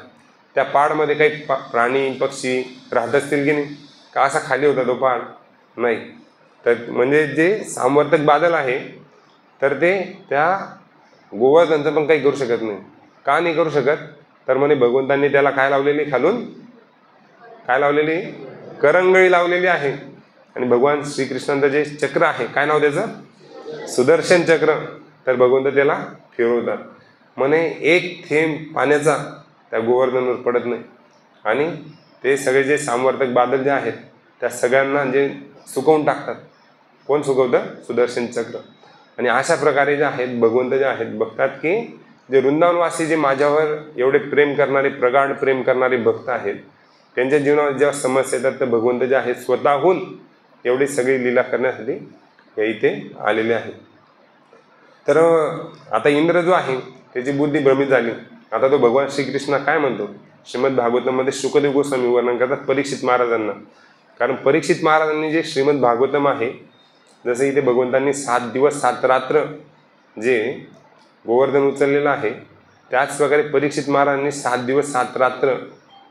त्या पाडमध्ये काही प्राणी पक्षी राहत असतील की नाही, का असा खाली होता तो पाड, नाही. तर म्हणजे जे सांवर्धक बादल आहे तर ते त्या गोवर्धनचं पण काही करू शकत नाही. का नाही करू शकत, तर म्हणे भगवंतांनी त्याला काय लावलेली, खालून काय लावलेली, करंगळी लावलेली आहे. आणि भगवान श्रीकृष्णांचं जे चक्र आहे, काय नाव त्याचं, सुदर्शन चक्र, तर भगवंत त्याला फिरवतात. म्हणे एक थेंब पाण्याचा त्या गोवर्धनवर पडत नाही. आणि ते सगळे जे सांवर्धक बादल जे आहेत त्या सगळ्यांना जे सुकवून टाकतात. कोण सुकवतं, सुदर्शन चक्र. आणि अशा प्रकारे जे आहेत भगवंत जे आहेत बघतात की जे वृंदावनवासी जे माझ्यावर एवढे प्रेम करणारे, प्रगाढ प्रेम करणारे भक्त आहेत, त्यांच्या जीवनात जेव्हा समस्या येतात तर भगवंत जे आहेत स्वतःहून एवढी सगळी लीला करण्यासाठी या इथे आलेले आहेत. तर आता इंद्र जो आहे त्याची बुद्धी भ्रमित झाली. आता तो भगवान श्रीकृष्ण काय म्हणतो, श्रीमद भागवतमध्ये शुकदेव गोस्वामी वर्णन करतात परीक्षित महाराजांना. कारण परीक्षित महाराजांनी जे श्रीमद भागवतम आहे, जसं इथे भगवंतांनी 7 दिवस 7 रात्र जे गोवर्धन उचललेलं आहे, त्याच प्रकारे परीक्षित महाराजांनी 7 दिवस 7 रात्र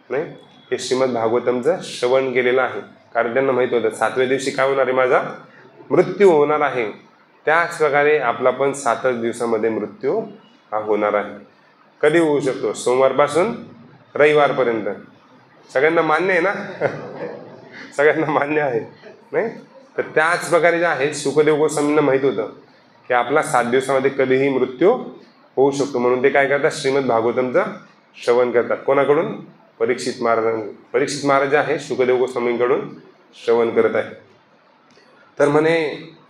नाही हे श्रीमद भागवतमचं श्रवण केलेलं आहे. कारण त्यांना माहीत होतं 7व्या दिवशी काय होणार आहे, माझा मृत्यू होणार आहे. त्याच प्रकारे आपला पण 7च दिवसामध्ये मृत्यू हा होणार आहे. कधी होऊ शकतो, सोमवारपासून रविवारपर्यंत. सगळ्यांना मान्य आहे ना सगळ्यांना मान्य आहे, नाही. तर त्याच प्रकारे जे आहे शुकदेव गोस्वामींना माहीत होतं की आपला 7 दिवसामध्ये कधीही मृत्यू होऊ शकतो. म्हणून ते काय करतात, श्रीमद भागवतमचं श्रवण करतात. कोणाकडून, परीक्षित महाराजांकडून. परीक्षित महाराज आहे शुकदेव गोस्वामींकडून श्रवण करत आहे. तर म्हणे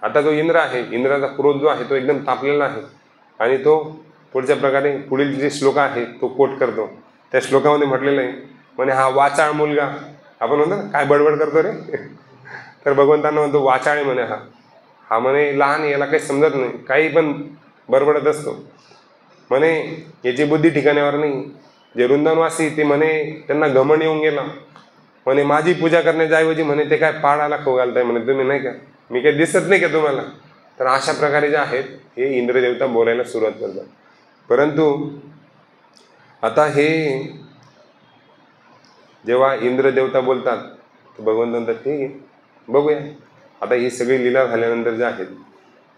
आता जो इंद्र आहे, इंद्राचा क्रोध जो आहे तो एकदम तापलेला आहे. आणि तो पुढच्या प्रकारे पुढील जे श्लोक आहे तो कोट करतो. त्या श्लोकामध्ये म्हटलेलं आहे, म्हणे हा वाचाळ मुलगा, आपण म्हणतो काय बडबड करतो रे तर भगवंतांना म्हणतो वाचाळे म्हणे हा म्हणे लहान, याला काही समजत नाही, काही पण बडबडत असतो. म्हणे याची बुद्धी ठिकाण्यावर नाही. जे वृंदावनवासी ते म्हणे त्यांना घमंड येऊन गेला. म्हणे माझी पूजा करण्याच्या ऐवजी म्हणे ते काय पाडाला खाऊ घालताय म्हणे तुम्ही, नाही का, मी काही दिसत नाही का तुम्हाला. तर अशा प्रकारे जे आहेत हे इंद्रदेवता बोलायला सुरुवात करतात. परंतु आता हे जेव्हा इंद्रदेवता बोलतात तर भगवंत म्हणतात ठीक आहे बघूया. आता ही सगळी लीला झाल्यानंतर जे आहेत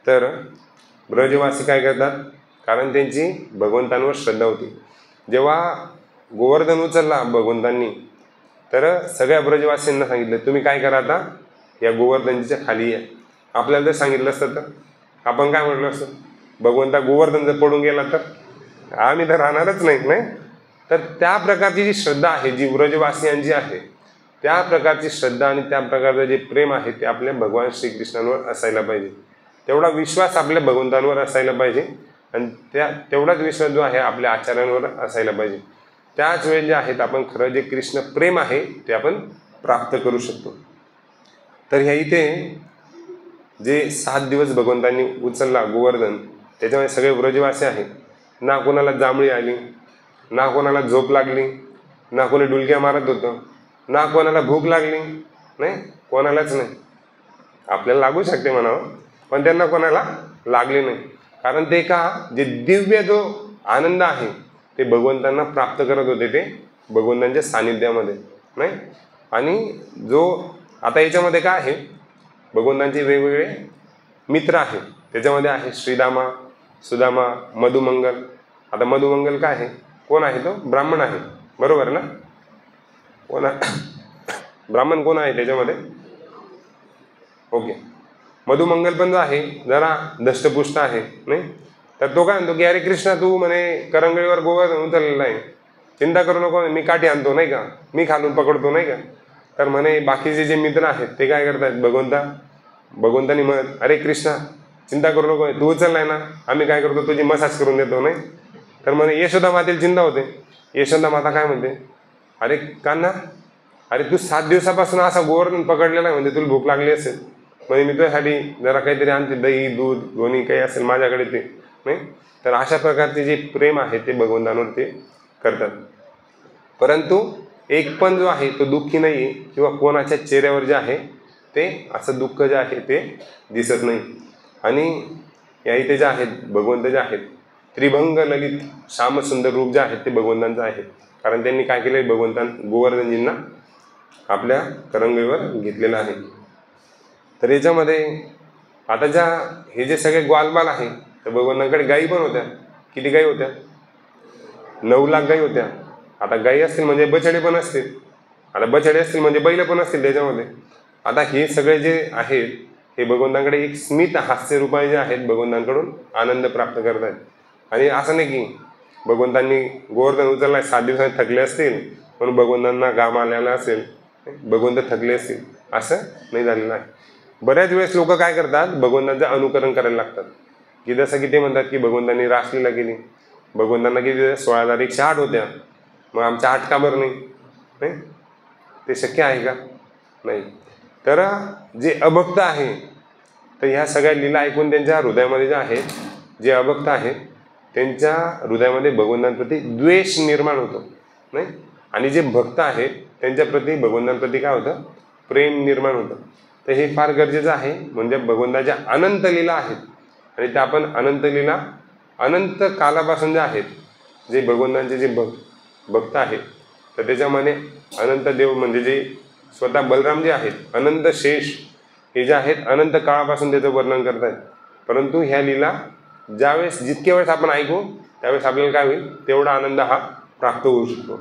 तर ब्रजवासी काय करतात, कारण त्यांची भगवंतांवर श्रद्धा होती. जेव्हा गोवर्धन उचलला भगवंतांनी तर सगळ्या ब्रजवासींना सांगितलं तुम्ही काय करा, आता या गोवर्धनच्या खाली या. आपल्याला जर सांगितलं असतं तर आपण काय म्हटलं असतं, भगवंता गोवर्धन जर पडून गेला तर आम्ही तर राहणारच नाही. तर त्या प्रकारची जी श्रद्धा आहे जी ब्रजवासियांची आहे, त्या प्रकारची श्रद्धा आणि त्या प्रकारचं जे प्रेम आहे ते आपल्या भगवान श्रीकृष्णांवर असायला पाहिजे. तेवढा विश्वास आपल्या भगवंतांवर असायला पाहिजे. आणि तेवढाच विश्वास जो आहे आपल्या आचार्यांवर असायला पाहिजे. त्याच वेळेस जे आहेत आपण खरं जे कृष्ण प्रेम आहे ते आपण प्राप्त करू शकतो. तर ह्या इथे जे 7 दिवस भगवंतांनी उचलला गोवर्धन, त्याच्यामध्ये सगळे व्रजवासी आहे. ना कोणाला जांभळी आली, ना कोणाला झोप लागली, ना कोणी डुलक्या मारत होतं, ना कोणाला भूक लागली, नाही कोणालाच नाही. आपल्याला लागू शकते म्हणावं, पण त्यांना कोणाला लागले नाही. कारण ते का जे दिव्य जो आनंद आहे ते भगवंतांना प्राप्त करत होते, ते भगवंतांच्या सानिध्यामध्ये, नाही. आणि जो आता याच्यामध्ये काय आहे, भगवंतांचे वेगवेगळे मित्र आहेत. त्याच्यामध्ये आहे श्रीदामा, सुदामा, मधुमंगल. आता मधुमंगल काय आहे, कोण आहे, तो ब्राह्मण आहे, बरोबर ना. कोण ब्राह्मण कोण आहे त्याच्यामध्ये, ओके. मधुमंगल पण जो आहे जरा दष्टपुष्ट आहे, नाही. तर तो काय म्हणतो की अरे कृष्णा, तू म्हणे करंगळीवर गोवर्धन उचललेला आहे, चिंता करू नको, मी काठी आणतो, नाही का, मी खालून पकडतो, नाही का. तर म्हणे बाकीचे जे मित्र आहेत ते काय करतात, भगवंतानी म्हणत अरे कृष्णा चिंता करू नको, तू उचललाय ना, आम्ही काय करतो तुझी मसाज करून देतो, नाही. तर म्हणे यशोदा मातेला चिंता होते. यशोदा माता काय म्हणते, अरे कान्हा, अरे तू 7 दिवसापासून असा गोवर्धन पकडलेला आहे, म्हणजे तुला भूक लागली असेल, म्हणजे मी तुझ्यासाठी जरा काहीतरी आणते, दही दूध लोणी काही असेल माझ्याकडे ते, नाही. तर अशा प्रकारचे जे प्रेम आहे ते भगवंतांवर ते करतात. परंतु एक पण जो आहे तो दुःखी नाही आहे, किंवा कोणाच्या चेहऱ्यावर जे आहे ते असं दुःख जे आहे ते दिसत नाही. आणि या इथे जे आहेत भगवंत जे आहेत त्रिभंग ललित श्यामसुंदर रूप जे आहेत ते भगवंतांचं आहे. कारण त्यांनी काय केलं, गोवर्धनजींना आपल्या करंगळीवर घेतलेलं आहे. तर याच्यामध्ये आता हे जे सगळे ग्वालबाल आहे, तर भगवंतांकडे गायी पण होत्या. किती गायी होत्या, 9 लाख गायी होत्या. आता गायी असतील म्हणजे बछडे पण असतील, आता बछडे असतील म्हणजे बैल पण असतील त्याच्यामध्ये. आता हे सगळे जे आहेत हे भगवंतांकडे एक स्मित हास्य रूपाने जे आहेत भगवंतांकडून आनंद प्राप्त करत आहेत. आणि असं नाही की भगवंतांनी गोवर्धन उचललाय 7 दिवसांनी थकले असतील म्हणून भगवंतांना घाम आलेला असेल, भगवंत थकले असतील, असं नाही झालेलं आहे. बऱ्याच वेळेस लोक काय करतात, भगवंतांचं अनुकरण करायला लागतात. की जसं की ते म्हणतात की भगवंतांनी रासलीला केली, भगवंतांना किती 16,108 होत्या, मग आमच्या 8 का बरं नाही. ते शक्य आहे का, नाही. तर जे अभक्त आहे, तर ह्या सगळ्या लीला ऐकून त्यांच्या हृदयामध्ये जे आहेत, जे अभक्त आहेत त्यांच्या हृदयामध्ये भगवंतांप्रती द्वेष निर्माण होतो, नाही. आणि जे भक्त आहेत त्यांच्याप्रती भगवंतांप्रती काय होतं, प्रेम निर्माण होतं. तर हे फार गरजेचं आहे. म्हणजे भगवंताच्या अनंत लीला आहेत, आणि त्या आपण अनंत लीला अनंत कालापासून जे आहेत, जे भगवंतांचे जे भक्त आहेत, तर त्याच्यामध्ये अनंत देव म्हणजे जे स्वतः बलराम जे आहेत, अनंत शेष हे जे आहेत अनंत काळापासून त्याचं वर्णन करत आहेत. परंतु ह्या लीला ज्यावेळेस जितके वेळेस आपण ऐकू त्यावेळेस आपल्याला काय होईल, तेवढा आनंद हा प्राप्त होऊ शकतो.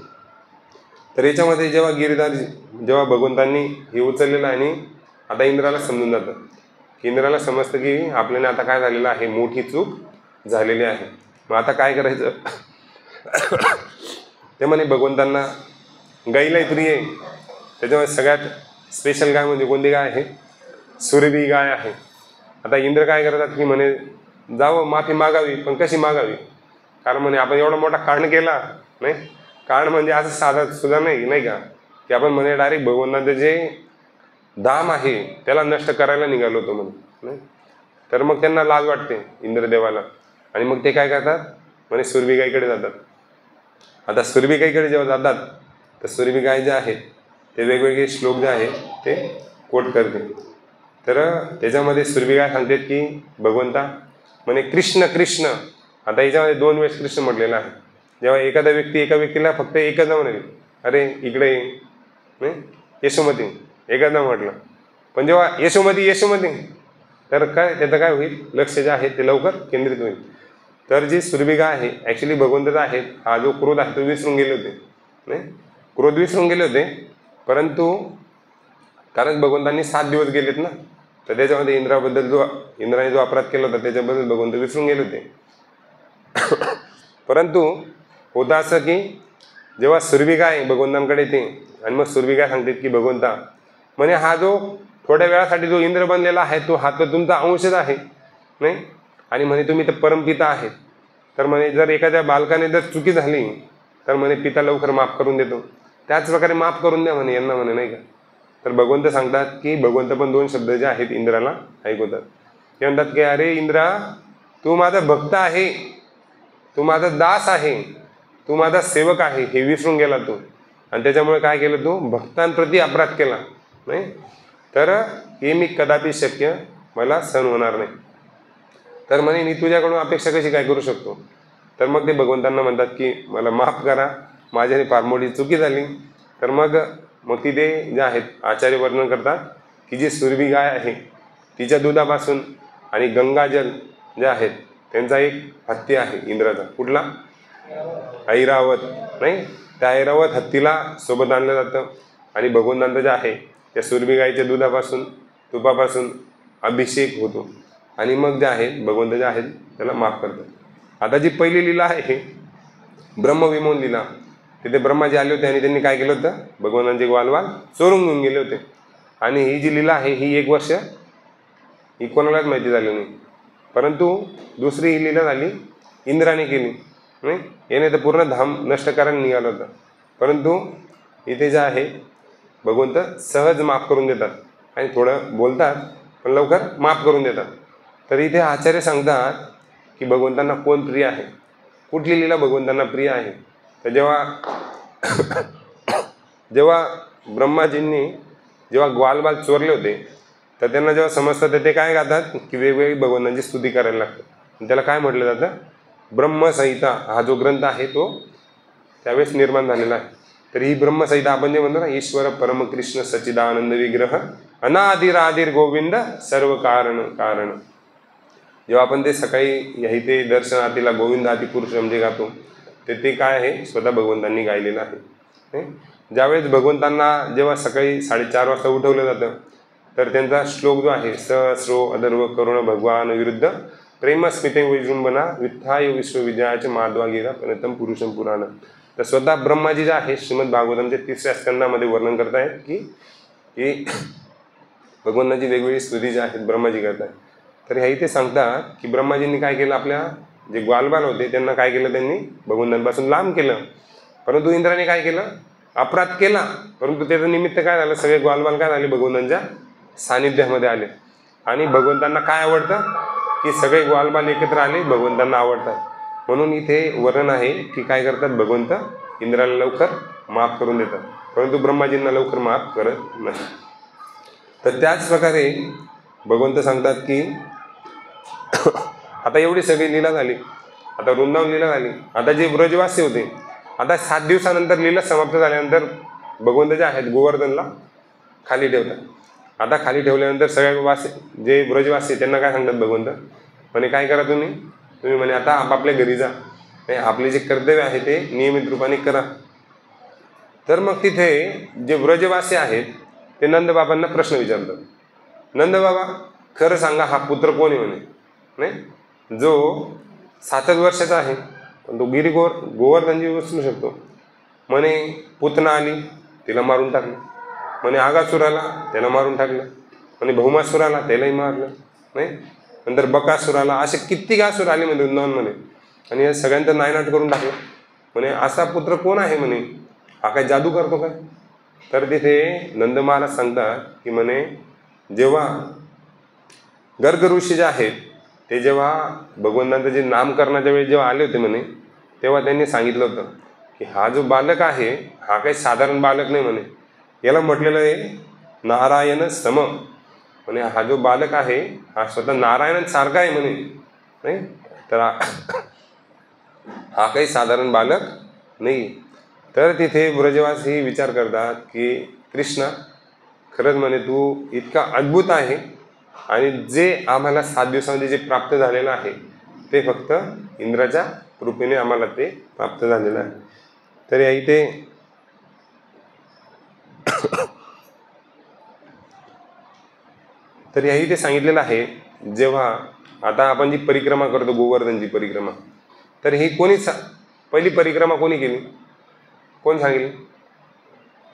तर याच्यामध्ये जेव्हा गिरिधार जेव्हा भगवंतांनी हे उचललेलं आहे, आणि आता इंद्राला समजून जातं, की इंद्राला समजतं की आपल्याने आता काय झालेलं आहे, मोठी चूक झालेली आहे. मग आता काय करायचं ते म्हणे भगवंतांना गाईलाही प्रिय आहे. त्याच्यामध्ये सगळ्यात स्पेशल गाय म्हणजे कोणती गाय आहे, सुरभी गाय आहे. आता इंद्र काय करतात की म्हणे जावं माफी मागावी, पण कशी मागावी, कारण म्हणे आपण एवढा मोठा कांड केला, नाही. कांड म्हणजे असं साधा सुद्धा नाही का, की आपण म्हणे डायरेक्ट भगवंताचं जे धाम आहे त्याला नष्ट करायला निघालो होतो म्हणे, नाही. तर मग त्यांना लाज वाटते इंद्रदेवाला, आणि मग ते काय करतात, म्हणे सुरभी गायीकडे जातात. आता सुरभी गायीकडे जेव्हा जातात तर सुरभी गाय जे आहेत ते वेगवेगळे श्लोक जे आहेत ते कोट करते. तर त्याच्यामध्ये सुरभी गाय सांगतात की भगवंता म्हणे कृष्ण कृष्ण. आता याच्यामध्ये 2 वेळेस कृष्ण म्हटलेलं आहे. जेव्हा एका व्यक्तीला फक्त एकदा म्हणेल अरे इकडे नाही यशोमती, एकदा म्हटलं, पण जेव्हा यशोमती तर काय त्याचं काय होईल, लक्ष जे आहे ते लवकर केंद्रित होईल. तर जी सुरभी गाय आहे ॲक्च्युली भगवंताचा आहे, हा जो क्रोध आहे तो विसरून गेले होते, नाही. क्रोध विसरून गेले होते, परंतु कारण भगवंतांनी 7 दिवस गेलेत ना, तर त्याच्यामध्ये इंद्राने जो अपराध केला होता त्याच्याबद्दल भगवंत विसरून गेले होते. परंतु होतं असं की जेव्हा सुरभी गाय भगवंतांकडे येते, आणि मग सुरभी गाय सांगते की भगवंता म्हणे हा जो थोड्या वेळासाठी जो इंद्र बनलेला आहे तो हा तर तुमचा अंशच आहे, नाही. आणि म्हणे तुम्ही तर परमपिता आहेत. तर म्हणे जर एखाद्या बालकाने जर चुकी झाली तर म्हणे पिता लवकर माफ करून देतो. त्याच प्रकारे माफ करून द्या म्हणे यांना म्हणे, नाही का. तर भगवंत सांगतात की भगवंत पण 2 शब्द जे आहेत इंद्राला ऐकवतात. ते म्हणतात की अरे इंद्रा, तू माझा भक्त आहे, तू माझा दास आहे, तू माझा सेवक आहे, हे विसरून गेला तू. आणि त्याच्यामुळे काय केलं तू, भक्तांप्रती अपराध केला, नाही. तर हे मी कदापि शक्य मला सहन होणार नाही. तर म्हणे मी तुझ्याकडून अपेक्षा कशी काय करू शकतो. तर मग ते भगवंतांना म्हणतात की मला माफ करा, माझ्याने फार मोठी चुकी झाली. तर मग तिथे जे आहेत आचार्य वर्णन करतात की जी सुरभी गाय आहे तिच्या दुधापासून आणि गंगाजल जे आहेत त्यांचा एक हत्ती आहे इंद्राचा. कुठला, ऐरावत, नाही. त्या ऐरावत हत्तीला सोबत आणलं जातं आणि भगवंतांचं जे आहे त्या सुरभी गायीच्या दुधापासून तुपापासून अभिषेक होतो आणि मग जे आहेत भगवंत जे आहेत त्याला माफ करतात. आता जी पहिली लीला आहे ब्रह्मविमोचन लीला, तिथे ब्रह्माजी आले होते आणि त्यांनी काय केलं होतं, भगवंतांचे ग्वालवाल चोरून घेऊन गेले होते. आणि ही जी लीला आहे ही 1 वर्ष ही कोणालाच माहिती झाली नाही. परंतु दुसरी ही लीला झाली इंद्राने केली, नाही. याने तर पूर्ण धाम नष्ट करायला निघालं होतं. परंतु इथे जे आहे भगवंत सहज माफ करून देतात आणि थोडं बोलतात पण लवकर माफ करून देतात. तर इथे आचार्य सांगतात की भगवंतांना कोण प्रिय आहे, कुठली लीला भगवंतांना प्रिय आहे. तर जेव्हा ब्रह्माजींनी जेव्हा ग्वालबाल चोरले होते तर त्यांना जेव्हा समजतं तर ते काय गातात की वेगवेगळी भगवंतांची स्तुती करायला लागतं. त्याला काय म्हटलं जातं, ब्रह्मसंहिता हा जो ग्रंथ आहे तो त्यावेळेस निर्माण झालेला आहे. तर ही ब्रह्मसंहिता आपण जे म्हणतो ना, ईश्वर परमकृष्ण सच्चिदानंद विग्रह अनादिरादिर गोविंद सर्व कारण कारण, जेव्हा आपण ते सकाळी इथे दर्शनार्थीला गोविंद आदी पुरुष म्हणजे गातो ते काय आहे, स्वतः भगवंतांनी गायलेलं आहे. ज्यावेळेस भगवंतांना जेव्हा सकाळी 4:30 वाजता उठवलं जातं तर त्यांचा श्लोक जो आहे, सहस्रो अदर्व करुण भगवान विरुद्ध प्रेमस्मिते विजृंभणा विठ्ठाय विश्वविद्याचे माधवागिरा प्रणतम पुरुषम पुराण. तर स्वतः ब्रह्माजी जे आहे श्रीमद भागवतांच्या 3ऱ्या स्कंदामध्ये वर्णन करतायत की भगवंतांची वेगवेगळी स्तुती जी आहेत ब्रह्माजी करतायत. तर ह्या इथे सांगतात की ब्रह्माजींनी काय केलं, आपल्या जे ग्वालबाल होते त्यांना काय केलं, त्यांनी भगवंतांपासून लांब केलं. परंतु इंद्राने काय केलं, अपराध केला. परंतु त्याचं निमित्त काय झालं, सगळे ग्वालबाल काय झाले, भगवंतांच्या सानिध्यामध्ये आले. आणि भगवंतांना काय आवडतं की सगळे ग्वालबाल एकत्र आले, भगवंतांना आवडतात. म्हणून इथे वर्णन आहे की काय करतात, भगवंत इंद्राला लवकर माफ करून देतात परंतु ब्रह्माजींना लवकर माफ करत नाही. तर त्याच प्रकारे भगवंत सांगतात की आता एवढी सगळी लीला झाली, आता वृंदावन लीला झाली, आता जे ब्रजवासी होते, आता 7 दिवसानंतर लीला समाप्त झाल्यानंतर भगवंत जे आहेत गोवर्धनला खाली ठेवतात. आता खाली ठेवल्यानंतर सगळ्या वासी जे ब्रजवासी त्यांना काय सांगतात भगवंत, म्हणे काय करा तुम्ही म्हणे आता आपापल्या घरी जा, आपले जे कर्तव्य आहे ते नियमित रूपाने करा. तर मग तिथे जे ब्रजवासी आहेत ते नंदबाबांना प्रश्न विचारतात, नंदबाबा खरं सांगा हा पुत्र कोण आहे म्हणे, नाही. जो 7 वर्षाचा आहे पण तो गोवर्धनजी उचलू शकतो. म्हणे पुतना आली तिला मारून टाकलं, म्हणे आगासुराला त्याला मारून टाकलं, म्हणे भौमासुराला त्यालाही मारलं, नाही. नंतर बकासुराला, असे किती असुर आले म्हणजे वृंदावनमध्ये आणि या सगळ्यांचं नायनाट करून टाकलं. म्हणे असा पुत्र कोण आहे म्हणे, हा काय जादू करतो काय. तर तिथे नंद महाराज सांगतात की म्हणे जेव्हा गर्ग ऋषी जे आहेत ते जेव्हा भगवंतांचं जे नामकरणाच्या वेळी जेव्हा आले होते म्हणे तेव्हा त्यांनी सांगितलं होतं की हा जो बालक आहे हा काही साधारण बालक नाही म्हणे, याला म्हटलेलं आहे नारायण सम. म्हणे हा जो बालक आहे हा स्वतः नारायणांसारखा आहे म्हणे, नाही. तर हा काही साधारण बालक नाही. तर तिथे ब्रजवासी विचार करतात की कृष्णा खरंच म्हणे तू इतका अद्भुत आहे आणि जे आम्हाला 7 दिवसामध्ये जे प्राप्त झालेलं आहे ते फक्त इंद्राच्या कृपेने आम्हाला ते प्राप्त झालेलं आहे. तर या इथे सांगितलेलं आहे, जेव्हा आता आपण जी परिक्रमा करतो गोवर्धनची परिक्रमा, तर ही पहिली परिक्रमा कोणी केली, कोण सांगेल,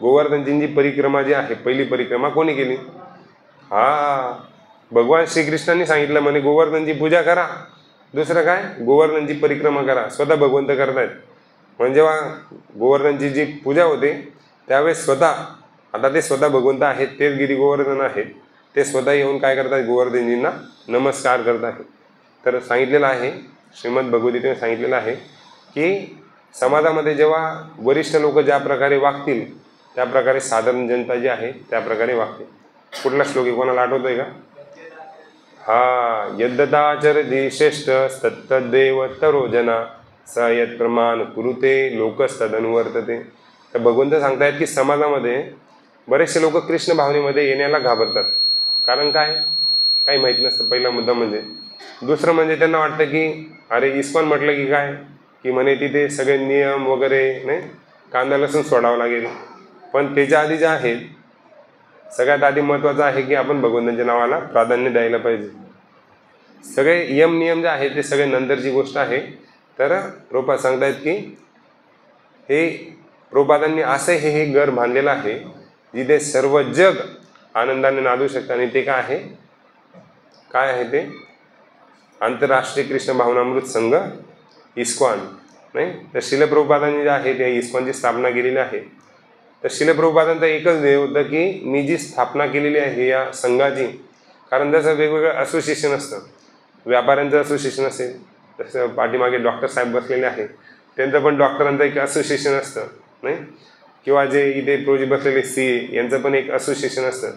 गोवर्धनजींची परिक्रमा जी आहे पहिली परिक्रमा कोणी केली, हा भगवान श्रीकृष्णांनी सांगितलं म्हणे गोवर्धनची पूजा करा, दुसरं काय गोवर्धनची परिक्रमा करा, स्वतः भगवंत करतायत. म्हणजे जेव्हा गोवर्धनची जी पूजा होते त्यावेळेस स्वतः, आता ते स्वतः भगवंत आहेत, तेच गिरी गोवर्धन आहेत, ते स्वतः येऊन काय करतात, गोवर्धनजींना नमस्कार करत आहेत. तर सांगितलेलं आहे, श्रीमद भगवद्गीतेने सांगितलेलं आहे की समाजामध्ये जेव्हा वरिष्ठ लोक ज्या प्रकारे वागतील त्या प्रकारे साधारण जनता जी आहे त्या प्रकारे वागते. कुठला श्लोक आहे, कोणाला आठवतोय का? हा, यद्दताचरति श्रेष्ठ तत्तदेव तरो जना स यत् प्रमाण कुरुते लोकस्तदनुवर्तते. तर भगवंत सांगतायत की समाजामध्ये बरेचसे लोक कृष्ण भावनेमध्ये येण्याला घाबरतात. कारण काय, काही माहीत नसतं, पहिला मुद्दा म्हणजे. दुसरं म्हणजे त्यांना वाटतं की अरे इस्कॉन म्हटलं की काय, की म्हणे तिथे सगळे नियम वगैरे नाही, कांदा लसूण सोडावं लागेल. पण त्याच्या आधी जे आहेत, सगळ्यात आधी महत्त्वाचं आहे की आपण भगवंताच्या नावाला प्राधान्य द्यायला पाहिजे. सगळे यम नियम जे आहेत ते सगळे नंतरची गोष्ट आहे. तर प्रभुपाद सांगतायत की हे प्रभुपादांनी असं हे घर बांधलेलं आहे जिथे सर्व जग आनंदाने नांदू शकतं. आणि ते काय आहे ते आंतरराष्ट्रीय कृष्ण भावनामृत संघ इस्कॉन नाही. तर शिल प्रभुपादांनी जे आहे ते इस्कॉनची स्थापना केलेली आहे. तर शिल प्रभुपादांचं एकच ध्येय होतं की मी जी स्थापना केलेली आहे या संघाची, कारण जसं वेगवेगळं असोसिएशन असतं, व्यापाऱ्यांचं असोसिएशन असेल, जसं पाठीमागे डॉक्टर साहेब बसलेले आहेत त्यांचं पण डॉक्टरांचं एक असोसिएशन असतं नाही, किंवा जे इथे प्रोजेक्ट बसलेले CA यांचं पण एक असोसिएशन असतं.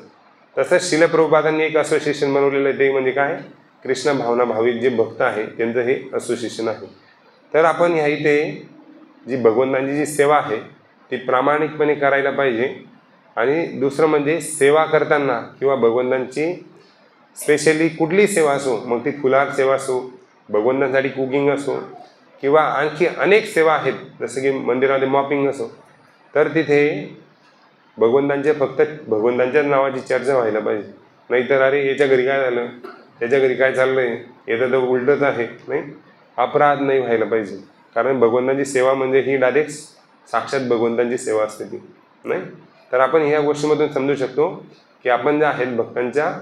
तसंच शिल प्रभुपादांनी एक असोसिएशन बनवलेलं आहे, ते म्हणजे काय, कृष्ण भावना भाविक जे भक्त आहे त्यांचं हे असोसिएशन आहे. तर आपण ह्या इथे जी भगवंतांची जी सेवा आहे ती प्रामाणिकपणे करायला पाहिजे. आणि दुसरं म्हणजे सेवा करताना किंवा भगवंतांची स्पेशली कुठलीही सेवा असो, मग ती फुलार सेवा असो, भगवंतांसाठी कुकिंग असो, किंवा आणखी अनेक सेवा आहेत जसं की मंदिरामध्ये मॉपिंग असो, तर तिथे भगवंतांचे फक्त भगवंतांच्याच नावाची चर्चा व्हायला पाहिजे. नाहीतर अरे याच्या घरी काय झालं, त्याच्या घरी काय चाललं आहे, याचं तर उलटच आहे नाही, अपराध नाही व्हायला पाहिजे. कारण भगवंतांची सेवा म्हणजे ही डायरेक्ट साक्षात भगवंतांची सेवा असते ती नाही. तर आपण ह्या गोष्टीमधून समजू शकतो की आपण जे आहेत भक्तांच्या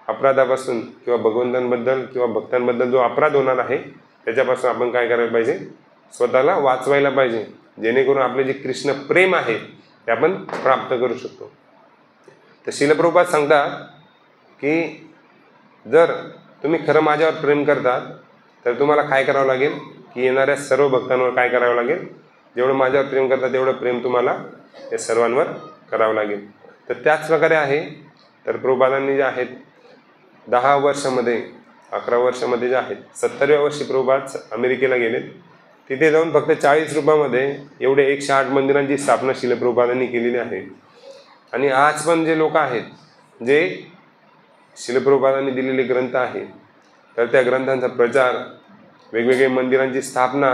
अपराधापासून किंवा भगवंतांबद्दल किंवा भक्तांबद्दल जो अपराध होणार आहे त्याच्यापासून आपण काय करायला पाहिजे, स्वतःला वाचवायला पाहिजे, जेणेकरून आपले जे कृष्ण प्रेम आहे ते आपण प्राप्त करू शकतो. तर शिल प्रभुपाद सांगतात की जर तुम्ही खरं माझ्यावर प्रेम करतात तर तुम्हाला काय करावं लागेल की येणाऱ्या सर्व भक्तांवर काय करावं लागेल, जेवढं माझ्यावर प्रेम करतात तेवढं प्रेम तुम्हाला या सर्वांवर करावं लागेल. तर त्याच प्रकारे आहे. तर प्रभुपादांनी जे आहेत 10 वर्षामध्ये 11 वर्षामध्ये जे आहेत 70व्या वर्षी प्रभुपाद अमेरिकेला गेले. तिथे जाऊन फक्त 40 रुपयामध्ये एवढे 108 मंदिरांची स्थापना शिल प्रभुपादांनी केलेली आहे. आणि आज पण जे लोक आहेत जे शिल प्रभुपादांनी दिलेले ग्रंथ आहेत तर त्या ग्रंथांचा प्रचार, वेगवेगळे मंदिरांची स्थापना,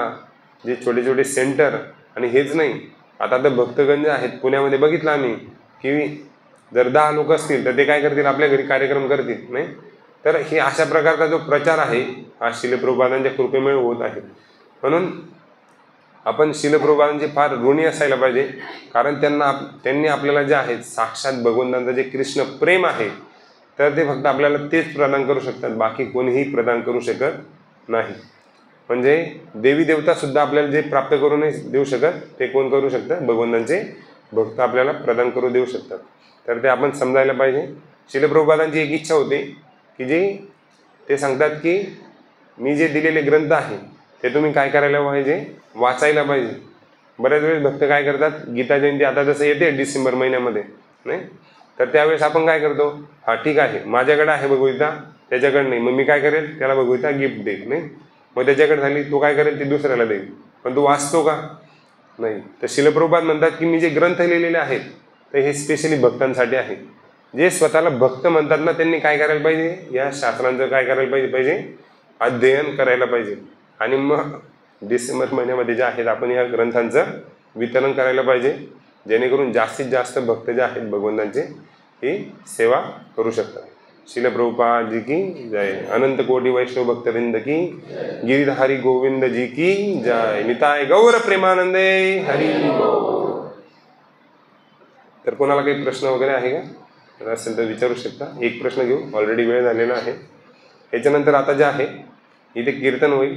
जे छोटे छोटे सेंटर, आणि हेच नाही, आता तर भक्तगण जे आहेत पुण्यामध्ये बघितलं आम्ही की जर 10 लोक असतील तर ते काय करतील, आपल्या घरी कार्यक्रम करतील नाही. तर हे अशा प्रकारचा जो प्रचार आहे हा शिल प्रभुपादांच्या कृपेमुळे होत आहे. म्हणून आपण शिल प्रभुपादांचे फार ऋणी असायला पाहिजे. कारण त्यांनी आपल्याला जे आहे साक्षात भगवंतांचं जे कृष्ण प्रेम आहे तर ते फक्त आपल्याला तेच प्रदान करू शकतात, बाकी कोणीही प्रदान करू शकत नाही. म्हणजे देवी देवता सुद्धा आपल्याला जे प्राप्त करू नाही देऊ शकत ते कोण करू शकतं, भगवंतांचे भक्त आपल्याला प्रदान करू देऊ शकतात. तर ते आपण समजायला पाहिजे. शिल प्रभुपादांची एक इच्छा होती की ते सांगतात की मी जे दिलेले ग्रंथ आहे ते तुम्ही काय करायला पाहिजे, वाचायला पाहिजे. बऱ्याच वेळेस भक्त काय करतात, गीता जयंती आता जसं येते डिसेंबर महिन्यामध्ये नाही, तर त्यावेळेस आपण काय करतो, हा ठीक आहे माझ्याकडे आहे भगवद्गीता, त्याच्याकडे नाही, मग मी काय करेल, त्याला भगवद्गीता गिफ्ट देईल नाही. मग त्याच्याकडे झाली तो काय करेल, ती दुसऱ्याला देईल, पण तो वाचतो का नाही. तर शिल प्रभुपाद म्हणतात की मी जे ग्रंथ लिहिलेले आहेत तर हे स्पेशली भक्तांसाठी आहे. जे स्वतःला भक्त म्हणतात ना त्यांनी काय करायला पाहिजे, या शास्त्रांचं काय करायला पाहिजे, अध्ययन करायला पाहिजे. आणि मग डिसेंबर महिन्यामध्ये जे आहेत आपण या ग्रंथांचं वितरण करायला पाहिजे, जेणेकरून जास्तीत जास्त भक्त जे आहेत भगवंतांचे ही सेवा करू शकतात. शिल प्रभुपाद जी की जय. अनंत कोटी वैष्णव भक्तवृंद की, गिरिधारी गोविंद जी की जय. निताय गौर प्रेमानंदे हरी. तर कोणाला काही प्रश्न वगैरे आहे का, तर असेल तर विचारू शकता. एक प्रश्न घेऊ, ऑलरेडी वेळ झालेला आहे. याच्यानंतर आता जे आहे इथे कीर्तन होईल.